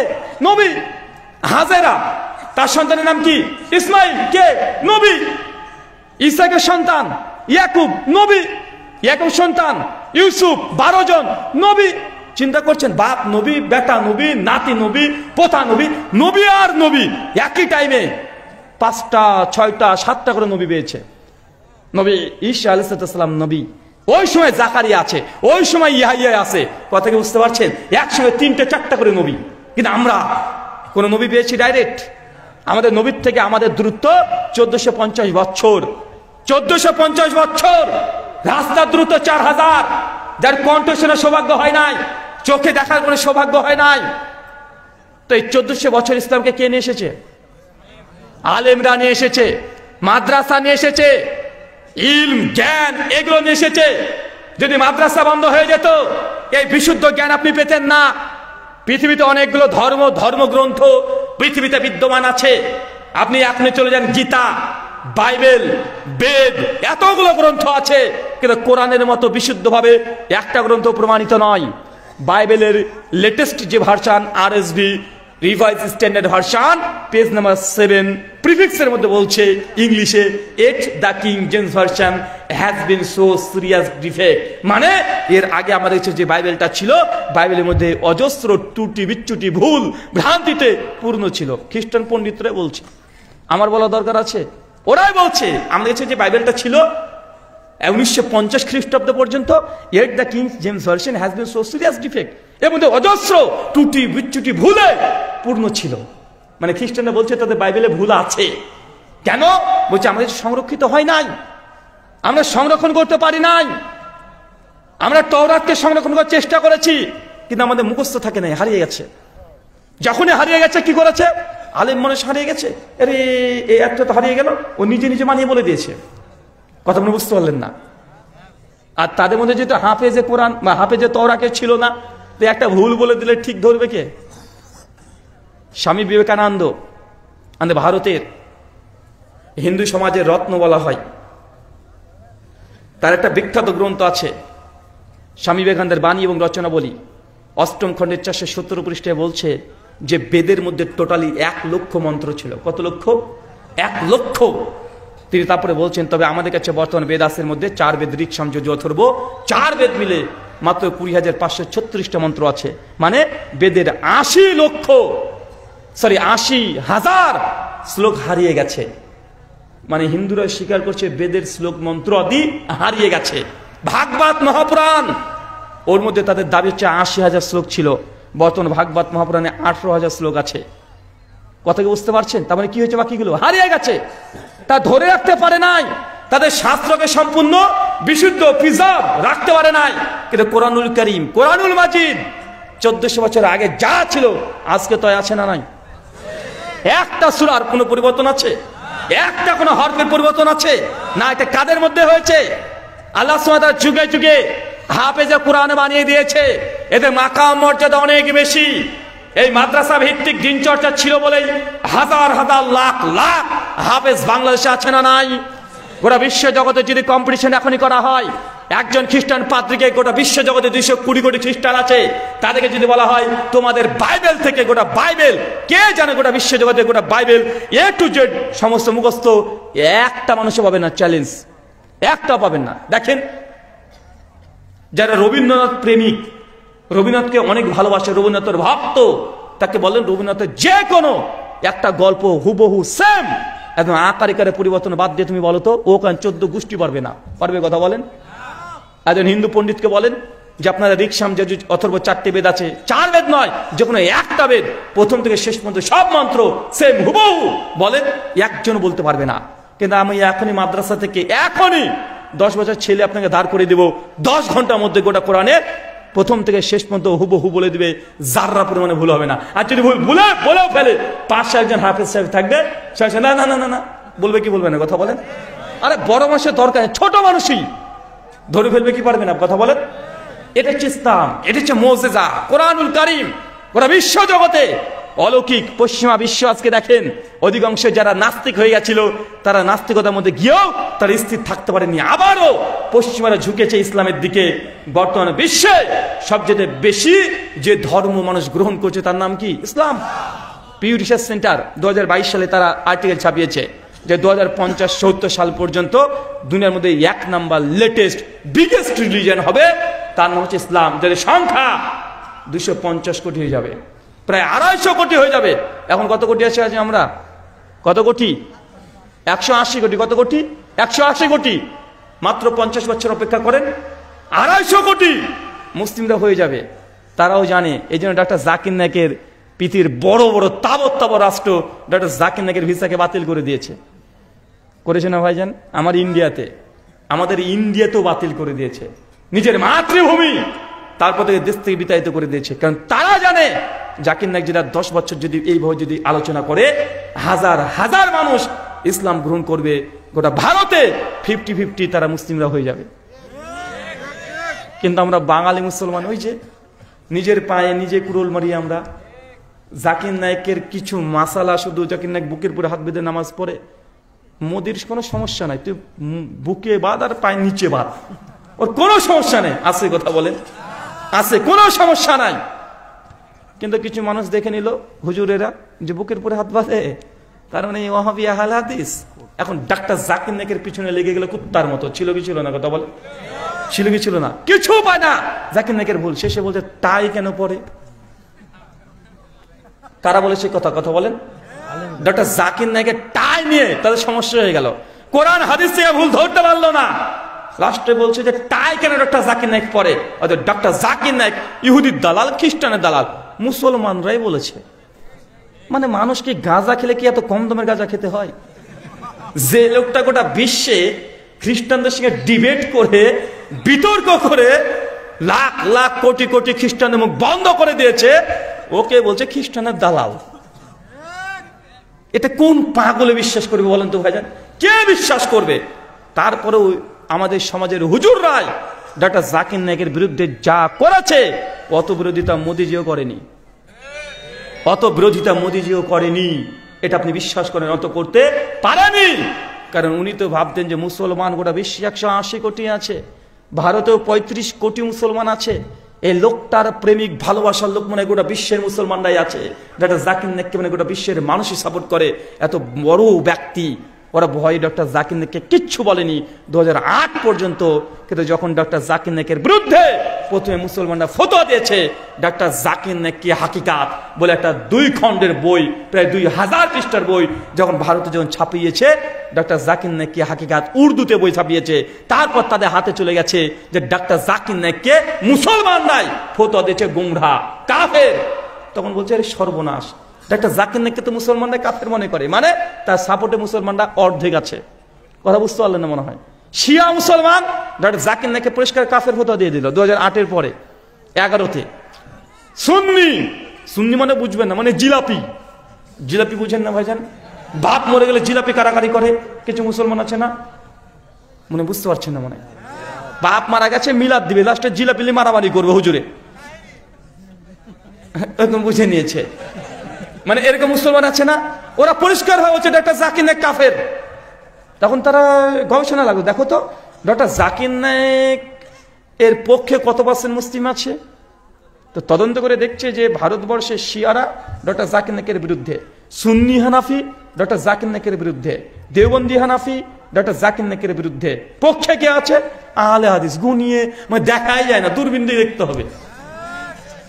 নবী। হাজেরা, তার সন্তানের নাম কি? ইসমাইল। কে? নবী। ইসাকের সন্তান ইয়াকুব, নবী। ইয়াকুব সন্তান ইউসুফ, 12 জন, নবী। চিন্তা করছেন, বাপ নবী, বেটা নবী, নাতি নবী, পোতা নবী, নবী আর নবী একই টাইমে 5টা 6টা 7টা করে নবী পেয়েছে। নবী ঈসা আলাইহিস সালাম নবী, ওই সময় জাকারিয়া আছে, ওই সময় ইয়াহইয়া আছে। কথা কি বুঝতে পারছেন? একসঙ্গে 3টে 4টা করে নবী। কিন্তু আমরা কোন নবী পেয়েছি ডাইরেক্ট? আমাদের নবীর থেকে আমাদের দূরত্ব 1450 বছর। 1450 বছর। রাস্তার দূরত্ব 4000। যার কণ্ঠ শোনার সৌভাগ্য হয় নাই, চোখে দেখার কোনো সৌভাগ্য হয় নাই। তো এই 1400 বছর ইসলামকে কে নিয়ে এসেছে? আলেমরা নিয়ে এসেছে, মাদ্রাসা নিয়ে এসেছে, ইলম জ্ঞান এগুলো নিয়ে এসেছে। যদি মাদ্রাসা বন্ধ হয়ে যেত, এই বিশুদ্ধ জ্ঞান আপনি পেতেন না। পৃথিবীতে অনেকগুলো ধর্মগ্রন্থ পৃথিবীতে বিদ্যমান আছে। আপনি এখনই চলে যান, গীতা, বাইবেল, বেদ, এতগুলো গ্রন্থ আছে, কিন্তু কোরআনের মতো বিশুদ্ধভাবে একটা গ্রন্থ প্রমাণিত নয়। বাইবেলের লেটেস্ট যে version, RSV revise standard version, page number 7 প্রিফিক্সের মধ্যে বলছে ইংলিশে, at the king James version has been so serious defect. মানে এর আগে আমাদের যে বাইবেলটা ছিল, বাইবেলের মধ্যে অজস্র ত্রুটি বিচ্যুটি ভুল ভ্রান্তিতে পূর্ণ ছিল। খ্রিস্টান পণ্ডিতরা বলছে, আমার বলা দরকার আছে? ওরাই বলছে আমাদের কাছে যে বাইবেলটা ছিল 1950 খ্রিস্টাব্দ পর্যন্ত, at the king James version has been so serious defect, এর মধ্যে অজস্র ত্রুটি বিচ্যুটি ভুলে পূর্ণ ছিল। মানে খ্রিস্টানরা বলছে তাদের বাইবেলে ভুল আছে। কেন? বলছে আমাদের সংরক্ষিত হয় নাই, আমরা সংরক্ষণ করতে পারি নাই। আমরা তওরাতকে সংরক্ষণ করার চেষ্টা করেছি, কিন্তু আমাদের মুখস্থ থাকে নাই, হারিয়ে গেছে। যখনই হারিয়ে গেছে, কি করেছে? আলেম মানুষ হারিয়ে গেছে, আরে এই একটা তো হারিয়ে গেল, ও নিজে নিজে মানিয়ে বলে দিয়েছে। কথা মনে বুঝতে পারলেন না? আর তাদের মধ্যে যেহেতু হাফেজে কোরআন বা হাফেজে তওরাকে ছিল না, তো একটা ভুল বলে দিলে ঠিক ধরবে কে? স্বামী বিবেকানন্দ, আমাদের ভারতের হিন্দু সমাজের রত্ন বলা হয়, তার একটা বিখ্যাত গ্রন্থ আছে স্বামী বিবেকানন্দের বাণী এবং রচনাবলী, 8ম খণ্ডের 417 পৃষ্ঠায় বলছে যে বেদের মধ্যে টোটালি 1 লক্ষ মন্ত্র ছিল। কত লক্ষ? 1 লক্ষ। তিনি তারপরে বলছেন, তবে আমাদের কাছে বর্তমান বেদ আছে, মধ্যে 4 বেদ, ঋক, সাম, যজুর, অথর্ব, 4 বেদ মিলে মাত্র 20,536টা মন্ত্র আছে। মানে বেদের 80,000 শ্লোক হারিয়ে গেছে। মানে হিন্দুরা স্বীকার করছে বেদের শ্লোক মন্ত্র আদি হারিয়ে গেছে। ভাগবত মহাপুরাণ, ওর মধ্যে তাদের দাবি হচ্ছে 80,000 শ্লোক ছিল, বর্তমান ভাগবত মহাপুরাণে 18,000 শ্লোক আছে। কথা কি বুঝতে পারছেন? তার মানে কি হয়েছে? বাকিগুলো হারিয়ে গেছে, তা ধরে রাখতে পারে নাই। তাদের শাস্ত্রকে সম্পূর্ণ বিশুদ্ধ প্রিজার্ভ রাখতে পারে নাই। কিন্তু কোরআনুল কারীম, কোরআনুল মাজিদ 1400 বছর আগে যা ছিল আজকে তো আছে না নাই? একটা সূরার কোনো পরিবর্তন আছে? একটা কোনো হরফের পরিবর্তন আছে না? এটা কাদের মধ্যে হয়েছে? আল্লাহ সুবহানাহু ওয়া তাআলা যুগে যুগে হাফেজে কোরআন বানিয়ে দিয়েছে, এদের মাকাম মর্যাদা অনেক বেশি। এই মাদ্রাসা ভিত্তিক দিন চর্চা ছিল বলেই হাজার হাজার লাখ লাখ হাফেজ বাংলাদেশে আছে না নাই? গোটা বিশ্ব জগতে যদি কম্পিটিশন এখনই করা হয়, একজন খ্রিস্টান পাদ্রীকে গোটা বিশ্ব জগতে 220 কোটি খ্রিস্টান আছে, তাদেরকে যদি বলা হয় তোমাদের বাইবেল থেকে গোটা বাইবেল, কে জানে গোটা বিশ্ব জগতে গোটা বাইবেল এ টু জেড সমস্ত মুখস্থ, একটা মানুষও পাবে না চ্যালেঞ্জ, একটাও পাবেন না। দেখেন যারা রবীন্দ্রনাথ প্রেমিক, রবীন্দ্রনাথকে অনেক ভালোবাসে, রবীন্দ্রনাথের ভক্ত, তাকে বলেন রবীন্দ্রনাথের যে কোনো একটা গল্প হুবহু সেম একদম আকারে পরিবর্তন বাদ দিয়ে তুমি বলো তো, ও কারণ 14 গোষ্ঠী পারবে না, পারবে? কথা বলেন। একজন হিন্দু পণ্ডিতকে বলেন যে আপনারা ঋকসাম যজুর অথর্ব 4টে বেদ আছে, 4 বেদ নয়, যে কোনো একটা বেদ প্রথম থেকে শেষ পর্যন্ত সব মন্ত্র সেম হুবহু বলেন, একজন বলতে পারবে না। কিন্তু আমি এখনই মাদ্রাসা থেকে এখনই 10 বছর ছেলে আপনাকে দাঁড় করে দেব, 10 ঘন্টার মধ্যে গোটা কোরআনের প্রথম থেকে শেষ পর্যন্ত হুবহু বলে দিবে, যাররা পরিমাণে ভুল হবে না। আর যদি ভুল বলেও ফেলে, 500 একজন হাফেজ সাহেব থাকবে, না না না না বলবে কি বলবে না? কথা বলেন। আরে বড় মানুষের দরকার, ছোট মানুষই ধরে ফেলবে কি পারবে না? কথা বলেন। এটা হচ্ছে ইসলাম, এটা হচ্ছে মুজিজা কোরআনুল কারীম। গোটা বিশ্ব জগতে অলৌকিক। পশ্চিমা বিশ্ব আজকে দেখেন অধিকাংশ যারা নাস্তিক হয়ে গেছিল, তারা নাস্তিকতার মধ্যে গিয়েও তারা স্থির থাকতে পারেনি, আবারও পশ্চিমারা ঝুঁকেছে ইসলামের দিকে। বর্তমানে বিশ্বে সবচেয়ে বেশি যে ধর্ম মানুষ গ্রহণ করছে তার নাম কি? ইসলাম। পিউ রিসার্চ সেন্টার 2022 সালে তারা আর্টিকেল ছাপিয়েছে যে 2050-70 সাল পর্যন্ত দুনিয়ার মধ্যে 1 নাম্বার লেটেস্ট বিগেস্ট রিলিজিয়ন হবে, তার নাম হচ্ছে ইসলাম, যাদের সংখ্যা 250 কোটি হয়ে যাবে, প্রায় 250 কোটি হয়ে যাবে। এখন কত কোটি আছে আমরা? কত কোটি? 180 কোটি। কত কোটি? 180 কোটি। মাত্র 50 বছর অপেক্ষা করেন, 250 কোটি মুসলিমরা হয়ে যাবে। তারাও জানে, এই জন্য ডক্টর জাকির নায়েকের পৃথিবীর বড় বড় তাবৎ রাষ্ট্র ডক্টর জাকির নায়েকের ভিসাকে বাতিল করে দিয়েছে। করেছে না ভাইজান? আমাদের ইন্ডিয়াতেও বাতিল করে দিয়েছে, নিজের মাতৃভূমি, তারপর থেকে দেশ থেকে বিতাড়িত করে দিয়েছে। কারণ তারা জানে জাকির নায়েক যেটা 10 বছর যদি এইভাবে যদি আলোচনা করে, হাজার হাজার মানুষ ইসলাম গ্রহণ করবে, গোটা ভারতে 50-50 তারা মুসলিমরা হয়ে যাবে। কিন্তু আমরা বাঙালি মুসলমান, ওই যে নিজের পায়ে নিজে কুড়োল মারি আমরা। জাকির নায়েকের কিছু মাসালা, শুধু জাকির নায়েক বুকের উপরে হাত বেঁধে নামাজ পড়ে, মোদির কোনো সমস্যা নাই, তুই বুকে বাঁধ আর পায়ে নিচে বাঁধ, ওর কোনো সমস্যা নেই। আছে? কথা বলেন। আছে, কোনো সমস্যা নাই। কিন্তু কিছু মানুষ দেখে নিল হুজুরেরা যে বুকের উপরে হাত বাঁধে, তার মানে ওয়াহাবি আহলে হাদিস। এখন ডাক্তার জাকির নায়েকের পিছনে লেগে গেল কুত্তার মতো। ছিল কি ছিল না? কথা বলে। ছিল কি ছিল না? কিছু পায় না। জাকির নায়েকের ভুল। শেষে বলছে তাই কেন পড়ে? কারা বলেছে কথা? কথা বলেন। ডক্টর জাকির নায়েকের টাই নিয়ে তাদের সমস্যা হয়ে গেল। কোরআন হাদিস থেকে ভুল ধরতে পারলো না, লাস্টে বলছে যে টাই কেন ডক্টর জাকির নায়েক পড়ে? ডক্টর জাকির নায়েক ইহুদির দালাল, খ্রিস্টানের দালাল, মুসলমানরাই বলেছে। মানে মানুষ কি গাঁজা খেলে কি এত কম দামের গাঁজা খেতে হয়? যে লোকটা গোটা বিশ্বে খ্রিস্টানদের সঙ্গে ডিবেট করে, বিতর্ক করে লাখ লাখ কোটি কোটি খ্রিস্টানের মুখ বন্ধ করে দিয়েছে, ওকে বলছে খ্রিস্টানের দালাল। এটা কোন পাগলে বিশ্বাস করবে বলেন তো ভাইজান? কে বিশ্বাস করবে? তারপরেও আমাদের সমাজের হুজুররাই ডক্টর জাকির নায়েকের বিরুদ্ধে যা করেছে, অত বিরোধিতা মোদিজিও করেনি, অত বিরোধিতা মোদিজিও করেনি। এটা আপনি বিশ্বাস করেন? অত করতে পারেনি। কারণ উনি তো ভাবতেন যে মুসলমান গোটা বিশ্বে 180 কোটি আছে, ভারতেও 35 কোটি মুসলমান আছে, এই লোকটার প্রেমিক ভালোবাসার লোক মানে গোটা বিশ্বের মুসলমানরাই আছে। ডক্টর জাকির নায়েককে মানে গোটা বিশ্বের মানুষই সাপোর্ট করে। এত বড় ব্যক্তি, ওরা ভয়ে ডক্টর জাকির নায়েককে কিচ্ছু বলেনি 2008 পর্যন্ত। কিন্তু যখন ডক্টর জাকির নায়েকের বিরুদ্ধে প্রথমে মুসলমানরা ফতোয়া দিয়েছে, ডক্টর জাকির নায়েক কি হাকিকাত বলে একটা 2 খণ্ডের বই, প্রায় 2000 পৃষ্ঠার বই যখন ভারতে যখন ছাপিয়েছে, ডক্টর জাকির নায়েক কি হাকিকাত উর্দুতে বই ছাপিয়েছে, তারপর তাদের হাতে চলে গেছে যে ডক্টর জাকির নায়েককে মুসলমানরাই ফতোয়া দিয়েছে গুমরাহ, কাফের। তখন বলছে আরে সর্বনাশ, ডক্টর জাকির নায়েককে তো মুসলমানরা কাফের মনে করে, মানে তার সাপোর্টে মুসলমানরা অর্ধেক আছে। কথা বুঝতে পারলেন না মনে হয়? শিয়া মুসলমান ডক্টর জাকির নায়েককে পরিষ্কার কাফের ফতোয়া দিয়ে দিল 2008-এর পরে 11-তে। সুন্নি মানে বুঝবেন না, মানে জিলাপি, জিলাপি বুঝেন না ভাইজান? বাপ মরে গেলে জিলাপি কারাকারি করে কিছু মুসলমান আছে না? মনে বুঝতে পারছেন না? মনে বাপ মারা গেছে, মিলাদ দিবে, লাস্টে জিলাপি মারামারি করবে হুজুরে, এরকম বুঝে নিয়েছে। মানে এরকম মুসলমান আছে না? ওরা পরিষ্কার হয়ে হচ্ছে ডক্টর জাকির নায়েক কাফের। তখন তারা গবেষণা লাগবে, দেখো তো ডক্টর জাকির নায়েক এর পক্ষে কত % মুসলিম আছে। তো তদন্ত করে দেখছে যে ভারতবর্ষের শিয়ারা ডক্টর জাকির নায়েকের বিরুদ্ধে, সুন্নি হানাফি ডক্টর জাকির নায়েকের বিরুদ্ধে, দেওবন্দি হানাফি ডক্টর জাকির নায়েকের বিরুদ্ধে। পক্ষে কে আছে? আহলে হাদিস। গুনিয়ে মানে দেখাই যায় না, দূরবীন দিয়ে দেখতে হবে।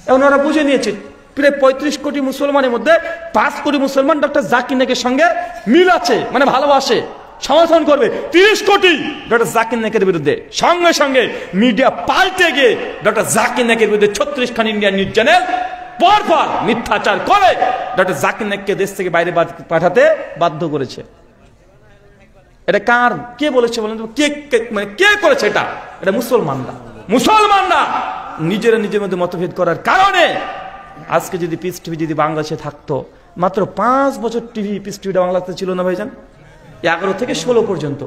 এখন ওরা বুঝে নিয়েছে প্রায় 35 কোটি মুসলমানের মধ্যে 5 কোটি মুসলমান ডক্টর জাকির নায়েকের সঙ্গে মিল আছে, মানে ভালোবাসে, সমর্থন করবে। 30 কোটি ডক্টর জাকির নায়েকের বিরুদ্ধে। সঙ্গে সঙ্গে মিডিয়া পাল্টে গিয়ে ডক্টর জাকির নায়েকের বিরুদ্ধে 36 খান ইন্ডিয়ান নিউজ চ্যানেল পরপর মিথ্যাচার করে ডক্টর জাকির নায়েককে দেশ থেকে বাইরে পাঠাতে বাধ্য করেছে। এটা কার, কে বলেছে বলেন? মানে কে করেছে এটা? এটা মুসলমানরা নিজেরা নিজের মধ্যে মতভেদ করার কারণে। আজকে যদি পিস টিভি যদি বাংলাদেশে থাকতো, মাত্র 5 বছর টিভি পিস টিভিটা বাংলাদেশে ছিল না ভাইজান, 11 থেকে 16 পর্যন্ত,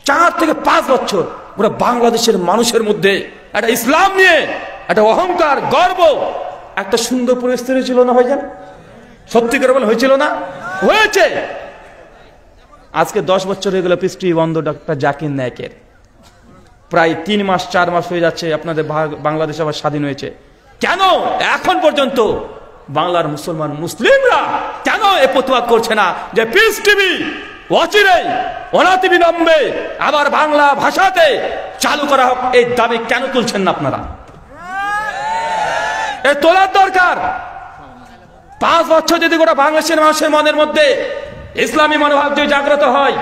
4 থেকে 5 বছর পুরো বাংলাদেশের মানুষের মধ্যে একটা ইসলাম নিয়ে একটা অহংকার, গর্ব, একটা সুন্দর পরিস্থিতি ছিল না ভাইজান? সত্যি করে বলে হয়েছিল না? হয়েছে। আজকে 10 বছর হয়ে গেল পিস টিভি বন্ধ ডক্টর জাকির নায়েকের। প্রায় 3 মাস 4 মাস হয়ে যাচ্ছে আপনাদের বাংলাদেশ আবার স্বাধীন হয়েছে। কেন এখন পর্যন্ত বাংলার মুসলিমরা কেন এ প্রতিবাদ করছে না যে পিস টিভি অচিরেই অনতিবিলম্বে আবার বাংলা ভাষাতে চালু করা হোক? এই দাবি কেন তুলছেন না আপনারা? এ তোলার দরকার। 5 বছর যদি গোটা বাংলাদেশের মানুষের মনের মধ্যে ইসলামী মনোভাব যদি জাগ্রত হয়,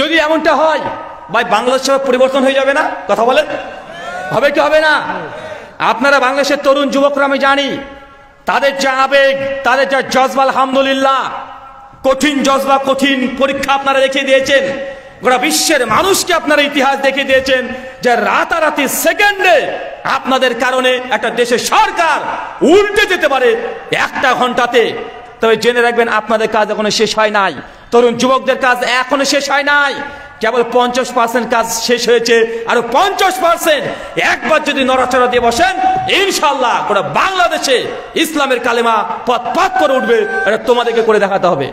যদি এমনটা হয় ভাই, বাংলাদেশ পরিবর্তন হয়ে যাবে না? কথা বলেন, হবে কি হবে না? আপনারা বাংলাদেশের তরুণ যুবকরা, আমি জানি তাদের যা আবেগ, তাদের যা জজবা, আলহামদুলিল্লাহ, কঠিন জজবা, কঠিন পরীক্ষা আপনারা দেখিয়ে দিয়েছেন। গোটা বিশ্বের মানুষকে আপনারা ইতিহাস দেখিয়ে দিয়েছেন যে রাতারাতি সেকেন্ডে আপনাদের কারণে একটা দেশের সরকার উল্টে যেতে পারে 1 ঘন্টাতে। তবে জেনে রাখবেন, আপনাদের কাজ এখনো শেষ হয় নাই। তরুণ যুবকদের কাজ এখনো শেষ হয় নাই। কেবল 50% কাজ শেষ হয়েছে, আর 50% একবার যদি নড়াচড়া দিয়ে বসেন, ইনশাআল্লাহ গোটা বাংলাদেশে ইসলামের কালেমা পথ পথ করে উঠবে। এটা তোমাদেরকে করে দেখাতে হবে।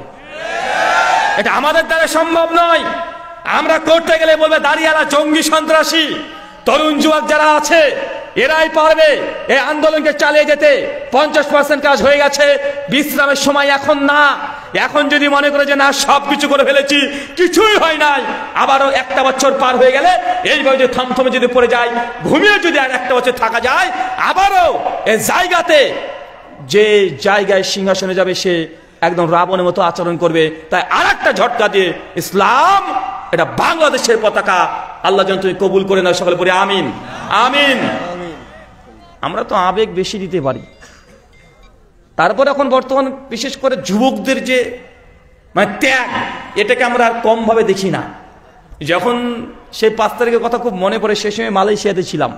এটা আমাদের দ্বারা সম্ভব নয়। আমরা করতে গেলে বলবে দাঁড়িয়ালা জঙ্গি, সন্ত্রাসী। তরুণ যুবক যারা আছে এরাই পারবে এই আন্দোলনকে চালিয়ে যেতে। 50% কাজ হয়ে গেছে, বিশ্রামের সময় এখন না। এখন যদি মনে করে যে না সবকিছু করে ফেলেছি, কিছুই হয় নাই, আবারও 1 বছর পার হয়ে গেলে এইভাবে যদি থমথমে যদি পড়ে যায়, ঘুমিয়ে যদি আর 1 বছর থাকা যায়, আবারও এই জায়গাতে, যে জায়গায় সিংহাসনে যাবে সে একদম রাবণের মতো আচরণ করবে। তাই আরেকটা ঝটকা দিয়ে ইসলাম, এটা বাংলাদেশের পতাকা, আল্লাহ যেন তুমি কবুল করে নাও। সকলে পড়ে আমিন আমিন। আমরা তো আবেগ বেশি দিতে পারি। তারপর এখন বর্তমান বিশেষ করে যুবকদের যে মানে ত্যাগ, এটাকে আমরা আর কম ভাবে দেখি না। যখন সেই 5 তারিখের কথা খুব মনে পড়ে, সেই সময় মালয়েশিয়াতে ছিলাম।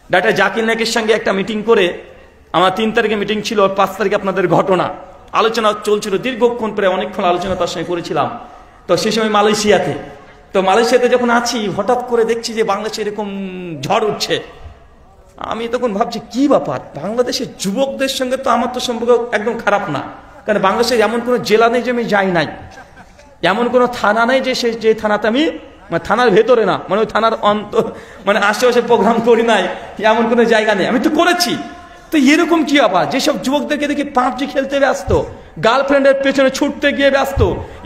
ডক্টর জাকির নায়েকের সঙ্গে একটা মিটিং করে, আমার 3 তারিখে মিটিং ছিল, 5 তারিখে আপনাদের ঘটনা আলোচনা চলছিল, দীর্ঘক্ষণ প্রায় অনেকক্ষণ আলোচনা তার সঙ্গে করেছিলাম। তো সেই সময় মালয়েশিয়াতে, তো মালয়েশিয়াতে যখন আছি, হঠাৎ করে দেখছি যে বাংলাদেশে এরকম ঝড় উঠছে। আমি তখন ভাবছি কি ব্যাপার, বাংলাদেশের যুবকদের সঙ্গে তো আমার তো সম্পর্ক একদম খারাপ না, কারণ বাংলাদেশের এমন কোনো জেলা নেই যে আমি যাই নাই, এমন কোনো থানা নেই যে থানাতে আমি, মানে থানার ভেতরে না, মানে ওই থানার মানে আশেপাশে প্রোগ্রাম করি নাই, এমন কোনো জায়গা নেই। আমি তো করেছি। তো এরকম কি ব্যাপার, যেসব যুবকদেরকে দেখি পাবজি খেলতে ব্যস্ত, গার্লফ্রেন্ডের পেছনে ছুটতে গিয়ে ব্যস্ত,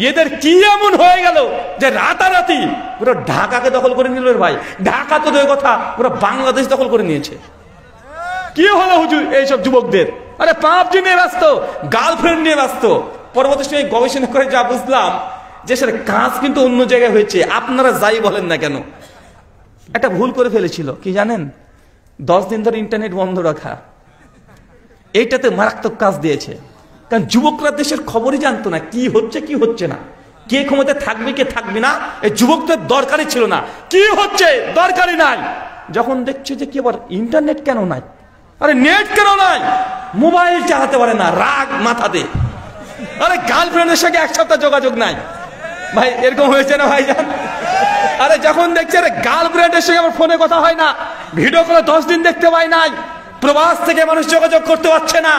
এদের কি এমন হয়ে গেল যে রাতারাতি পুরো ঢাকাকে দখল করে নিল? ভাই, ঢাকা তো দুই কথা, পুরো বাংলাদেশ দখল করে নিয়েছে। কি হলো হুজুর এইসব যুবকদের? আরে পাবজি নিয়ে ব্যস্ত, গার্লফ্রেন্ড নিয়ে ব্যস্ত। পরবর্তী সময় গবেষণা করে যা বুঝলাম যে সেটা কাজ কিন্তু অন্য জায়গায় হয়েছে। আপনারা যাই বলেন না কেন, একটা ভুল করে ফেলেছিল কি জানেন? 10 দিন ধরে ইন্টারনেট বন্ধ রাখা, এইটাতে মারাত্মক কাজ দিয়েছে। কারণ যুবকরা দেশের খবরই জানতো না, কি হচ্ছে কি হচ্ছে না, কে ক্ষমতায় থাকবে কে থাকবে না, এই যুবকদের দরকারই ছিল না। কি হচ্ছে দরকারই নাই, যখন দেখছে যে কি আবার ইন্টারনেট কেন নাই, আরে নেট কেন নাই, মোবাইল চালাতে পারে না, রাগ মাথাতে। আরে গার্লফ্রেন্ডের সঙ্গে এক সপ্তাহ যোগাযোগ নাই, ভাই এরকম হয়েছে না ভাইজান? আরে যখন দেখছে আরে গার্লফ্রেন্ডের সঙ্গে আমার ফোনে কথা হয় না, ভিডিও কলে 10 দিন দেখতে পাই নাই, প্রবাস থেকে মানুষ যোগাযোগ করতে পারছে না,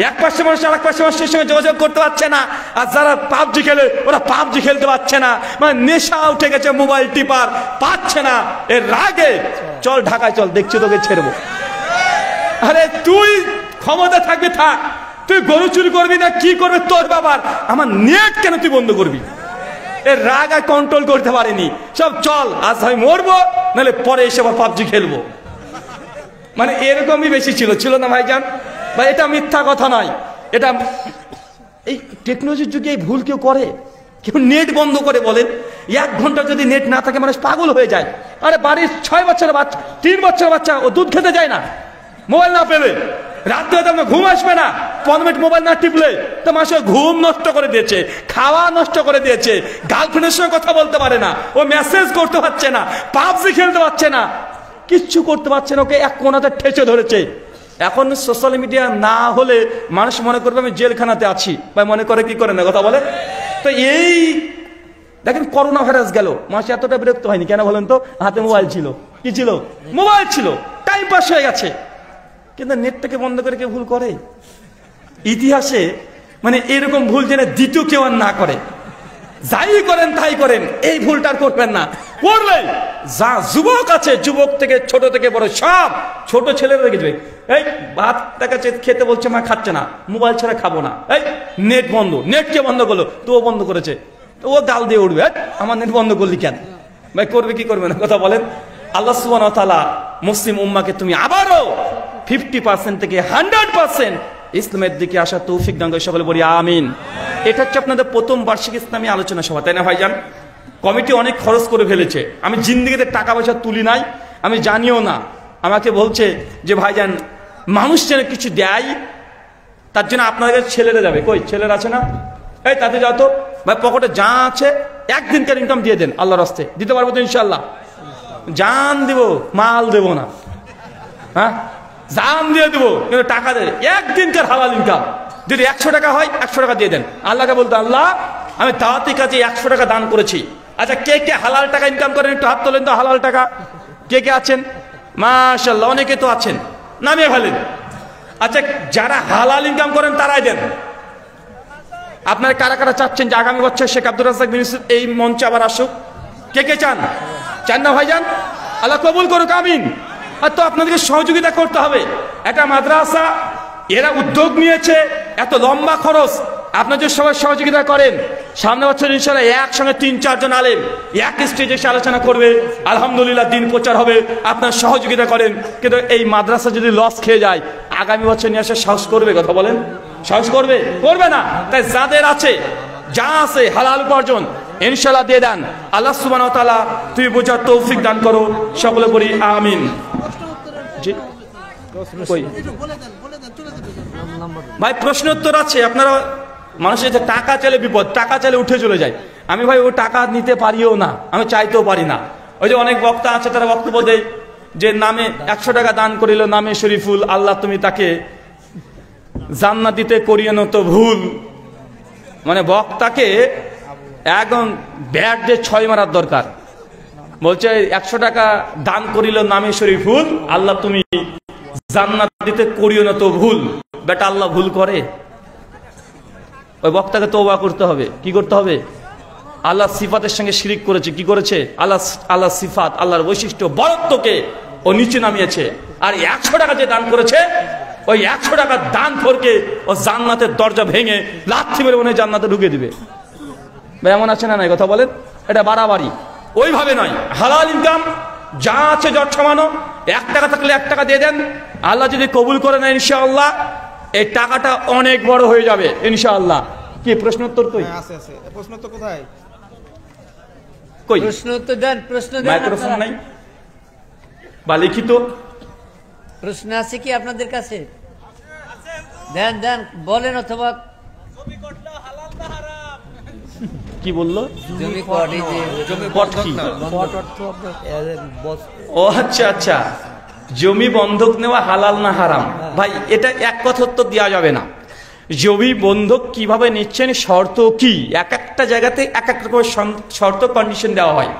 এক পাশে মানুষ আর এক পাশে মানুষের সঙ্গে যোগাযোগ করতে পারছে না, আর যারা পাবজি খেলে ওরা পাবজি খেলতে পারছে না, মানে নেশা উঠে গেছে, মোবাইল টিপার পাচ্ছে না, এর রাগে চল ঢাকায় চল, দেখছি তোকে ছেড়বো। আরে তুই ক্ষমতা থাকবে থাক, তুই গরু চুরি করবি না কি করবে তোর বাবার, আমার নেট কেন তুই বন্ধ করবি? এর রাগ আর কন্ট্রোল করতে পারেনি, সব চল আজ আমি মরবো, নাহলে পরে এসে আবার পাবজি খেলবো। মানে এরকমই বেশি ছিল না ভাইজান? ভাই এটা মিথ্যা কথা নয়, এটা এই টেকনোলজির যুগে এই ভুল কেউ করে? কেউ নেট বন্ধ করে বলেন? 1 ঘন্টা যদি নেট না থাকে মানুষ পাগল হয়ে যায়। আরে বাড়ির 6 বছরের বাচ্চা, 3 বছরের বাচ্চা, ও দুধ খেতে যায় না মোবাইল না পেলে, রাত্রে তো ঘুম আসবে না 15 মিনিট মোবাইল না টিপলে, তো মানুষের ঘুম নষ্ট করে দিয়েছে, খাওয়া নষ্ট করে দিয়েছে, গার্লফ্রেন্ডের সঙ্গে কথা বলতে পারে না, ও মেসেজ করতে পারছে না, পাবজি খেলতে পারছে না, কিচ্ছু করতে পারছে না, ওকে এক কোণাতে ঠেসে ধরেছে। এখন সোশ্যাল মিডিয়া না হলে মানুষ মনে করবে আমি জেলখানাতে আছি, বা মনে করে কি করে না কথা বলে। তো এই দেখেন করোনা ভাইরাস গেল, মানুষ এতটা বিরক্ত হয়নি কেন বলেন তো? হাতে মোবাইল ছিল, কি ছিল? মোবাইল ছিল, টাইম পাস হয়ে গেছে। কিন্তু নেটটাকে বন্ধ করে কেউ ভুল করে? ইতিহাসে মানে এরকম ভুল জেনে দ্বিতীয় কেউ আর না করে। যাই করেন তাই করেন, এই ভুলটা আর করবেন না। করলে যা যুবক আছে, যুবক থেকে ছোট থেকে বড় সব, ছোট ছেলেরা দেখে এই ভাত দেখাচ্ছে খেতে বলছে মা খাচ্ছে না, মোবাইল ছাড়া খাবো না, এই নেট বন্ধ, নেট কে বন্ধ করলো? তো ও বন্ধ করেছে, তো ও গাল দিয়ে উঠবে, আমার নেট বন্ধ করলি কেন? ভাই করবে কি করবে না কথা বলেন? আল্লাহ সুবহানাহু ওয়া তাআলা মুসলিম উম্মাহকে তুমি আবারও 50% থেকে 100% ইসলামের দিকে আসা তৌফিক দান করে, সকলে বলি আমিন। এটা হচ্ছে আপনাদের প্রথম বার্ষিক ইসলামী আলোচনা সভা, তাই না ভাইজান? কমিটি অনেক খরচ করে ফেলেছে, আমি জিন্দেগিতে টাকা পয়সা তুলি নাই, আমি জানিও না। আমাকে বলছে যে ভাইজান মানুষ যেন কিছু দেয়, তার জন্য আপনাদের ছেলেরা যাবে। কই ছেলেরা আছে না? এই তাতে যাও তো ভাই, পকেটে যা আছে একদিনকার ইনকাম দিয়ে দেন, আল্লাহর রাস্তে দিতে পারবো তো ইনশাল্লাহ? জান দিব, মাল দেব না, হ্যাঁ জান দিয়ে দেবো, কিন্তু টাকা দেবে একদিনকার হালাল ইনকাম। যদি 100 টাকা হয় 100 টাকা দিয়ে দেন, আল্লাহকে বলতে আল্লাহ আমি দাওয়াতি কাজে 100 টাকা দান করেছি। আচ্ছা কে কে হালাল টাকা ইনকাম করেন একটু হাত তোলেন তো, হালাল টাকা কে কে আছেন? মাশাআল্লাহ, অনেকে তো আছেন, নামিয়ে ফেলেন। আচ্ছা যারা হালাল ইনকাম করেন তারাই দেন। আপনারা কারা কারা চাচ্ছেন যে আগামী বছর শেখ আব্দুর রাজ্জাক বিন ইউসুফ এই মঞ্চে আবার আসুক? কে কে চান? চান না ভাইজান? আল্লাহ কবুল করুক, আমিন। আর তো আপনাদেরকে সহযোগিতা করতে হবে। একটা মাদ্রাসা এরা উদ্যোগ নিয়েছে, এত লম্বা খরচ, আপনারা যদি সবাই সহযোগিতা করেন, সামনে বছর ইনশাআল্লাহ একসঙ্গে 3-4 জন আলেম এক স্টেজে এসে আলোচনা করবে, আলহামদুলিল্লাহ দিন প্রচার হবে। আপনারা সহযোগিতা করেন। কিন্তু এই মাদ্রাসা যদি লস খেয়ে যায়, আগামী বছর নিয়ে আসা সাহস করবে? কথা বলেন, সাহস করবে? করবে না। তাই যাদের আছে, যা আছে হালাল উপার্জন ইনশাআল্লাহ দিয়ে দেন। আল্লাহ সুবহানাহু ওয়া তাআলা তুমি বোঝার তৌফিক দান করো, সকলে বলি আমিন। জি কই ভাই প্রশ্ন উত্তর আছে? আপনারা মানুষের যে টাকা চাইলে বিপদ, টাকা চাইলে উঠে চলে যায়। আমি ভাই ও টাকা নিতে পারিও না, আমি চাইতেও পারি না। ওই যে অনেক বক্তা আছে, তারা বক্তব্য দেয় যে নামে 100 টাকা দান করিল, নামে শরীফুল, আল্লাহ তুমি তাকে জান্নাতিতে করিয়ে নত ভুল। মানে বক্তাকে একদম ব্যাট দিয়ে 6 মারার দরকার। বলছে 100 টাকা দান করিল নামে শরীফুল, আল্লাহ তুমি জান্নাতিতে করিও নত ভুল। বেটা আল্লাহ ভুল করে? ওই বক্তাকে তওবা করতে হবে। কি করতে হবে? আল্লাহ সিফাতের সঙ্গে শিরিক করেছে। কি করেছে? আল্লাহ সিফাত, আল্লাহর বৈশিষ্ট্য, বরত্বকে ও নিচে নামিয়েছে। আর 100 টাকা যে দান করেছে, ওই 100 টাকা দান করকে ও জান্নাতের দরজা ভেঙে লাথি মেরে মনে জান্নাতে ঢুকে দিবে। ভাই এমন আছে না নাই? কথা বলেন, এটা বাড়াবাড়ি। ওইভাবে নয়, হালাল ইনকাম যা আছে যত সমানো, 1 টাকা থাকলে 1 টাকা দিয়ে দেন। আল্লাহ যদি কবুল করে নেয় ইনশাআল্লাহ এই টাকাটা অনেক বড় হয়ে যাবে ইনশাআল্লাহ। কি প্রশ্ন উত্তর? কই আছে? প্রশ্ন তো কোথায়? কই প্রশ্ন উত্তর দেন, প্রশ্ন দেন। মাইক্রোফোন নাই বা লিখিত প্রশ্ন আছে কি আপনাদের কাছে? দেন দেন, বলেন। অথবা কি বললো? জমি পট, এই যে পট কি? পট অর্থ আপনার ও আচ্ছা আচ্ছা, জমি বন্ধক নেওয়া হালাল না হারাম? ভাই এটা এক কথা তো দেওয়া যাবে না। জমি বন্ধক কিভাবে নিচ্ছেন, শর্ত কি, এক একটা জায়গাতে এক এক রকমের শর্ত কন্ডিশন দেওয়া হয়।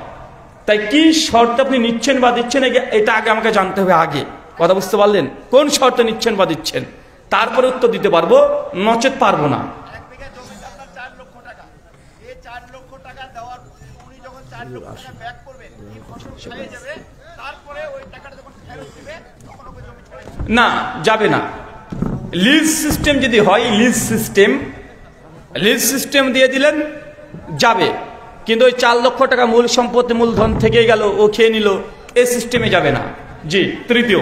তাই কি শর্ত আপনি নিচ্ছেন বা দিচ্ছেন এটা আগে আমাকে জানতে হবে। আগে কথা বুঝতে পারলেন? কোন শর্ত নিচ্ছেন বা দিচ্ছেন, তারপরে উত্তর দিতে পারবো, নচেত পারবো না। না, যাবে না। লিজ সিস্টেম যদি হয়, লিজ সিস্টেম দিয়ে দিলেন যাবে, কিন্তু ওই 4 লক্ষ টাকা মূল সম্পত্তি মূলধন থেকে গেল, ও খেয়ে নিল, এই সিস্টেমে যাবে না। জি, তৃতীয়।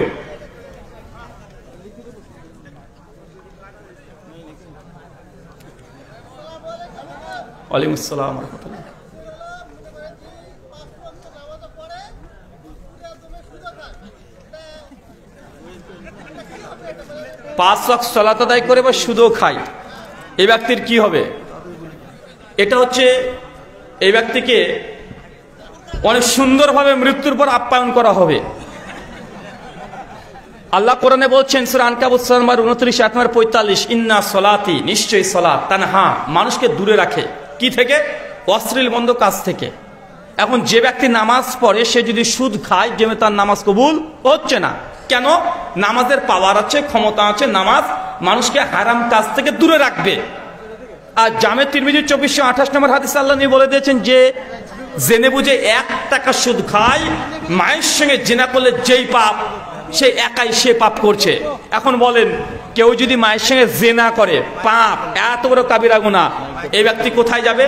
ওয়ালাইকুম আসসালাম। 5 ওয়াক্ত সালাত আদায় করে বা সুদও খায়, এই ব্যক্তির কি হবে? এটা হচ্ছে এই ব্যক্তিকে অনেক সুন্দরভাবে মৃত্যুর পর আপ্যায়ন করা হবে। আল্লাহ কোরআনে বলছেন সূরা আনকাবুত 29:45, ইন্না সলাতি, নিশ্চয়ই সালাত, তানহা, মানুষকে দূরে রাখে কি থেকে? অশ্লীল মন্দ কাজ থেকে। এখন যে ব্যক্তি নামাজ পড়ে সে যদি সুদ খায়, যে তার নামাজ কবুল হচ্ছে না। কেন? নামাজের পাওয়ার আছে, ক্ষমতা আছে, নামাজ মানুষকে হারাম কাজ থেকে দূরে রাখবে। আর জামে তিরমিজি 2428 নম্বর হাদিস আল্লাহ নবী বলে দিয়েছেন যে জেনে বুঝে 1 টাকা সুদ খায়, মায়ের সঙ্গে জিনা করলে যেই পাপ, সে একাই সে পাপ করছে। এখন বলেন, কেউ যদি মায়ের সঙ্গে জিনা করে, পাপ, এত বড় কাবিরা গুনাহ, এই ব্যক্তি কোথায় যাবে?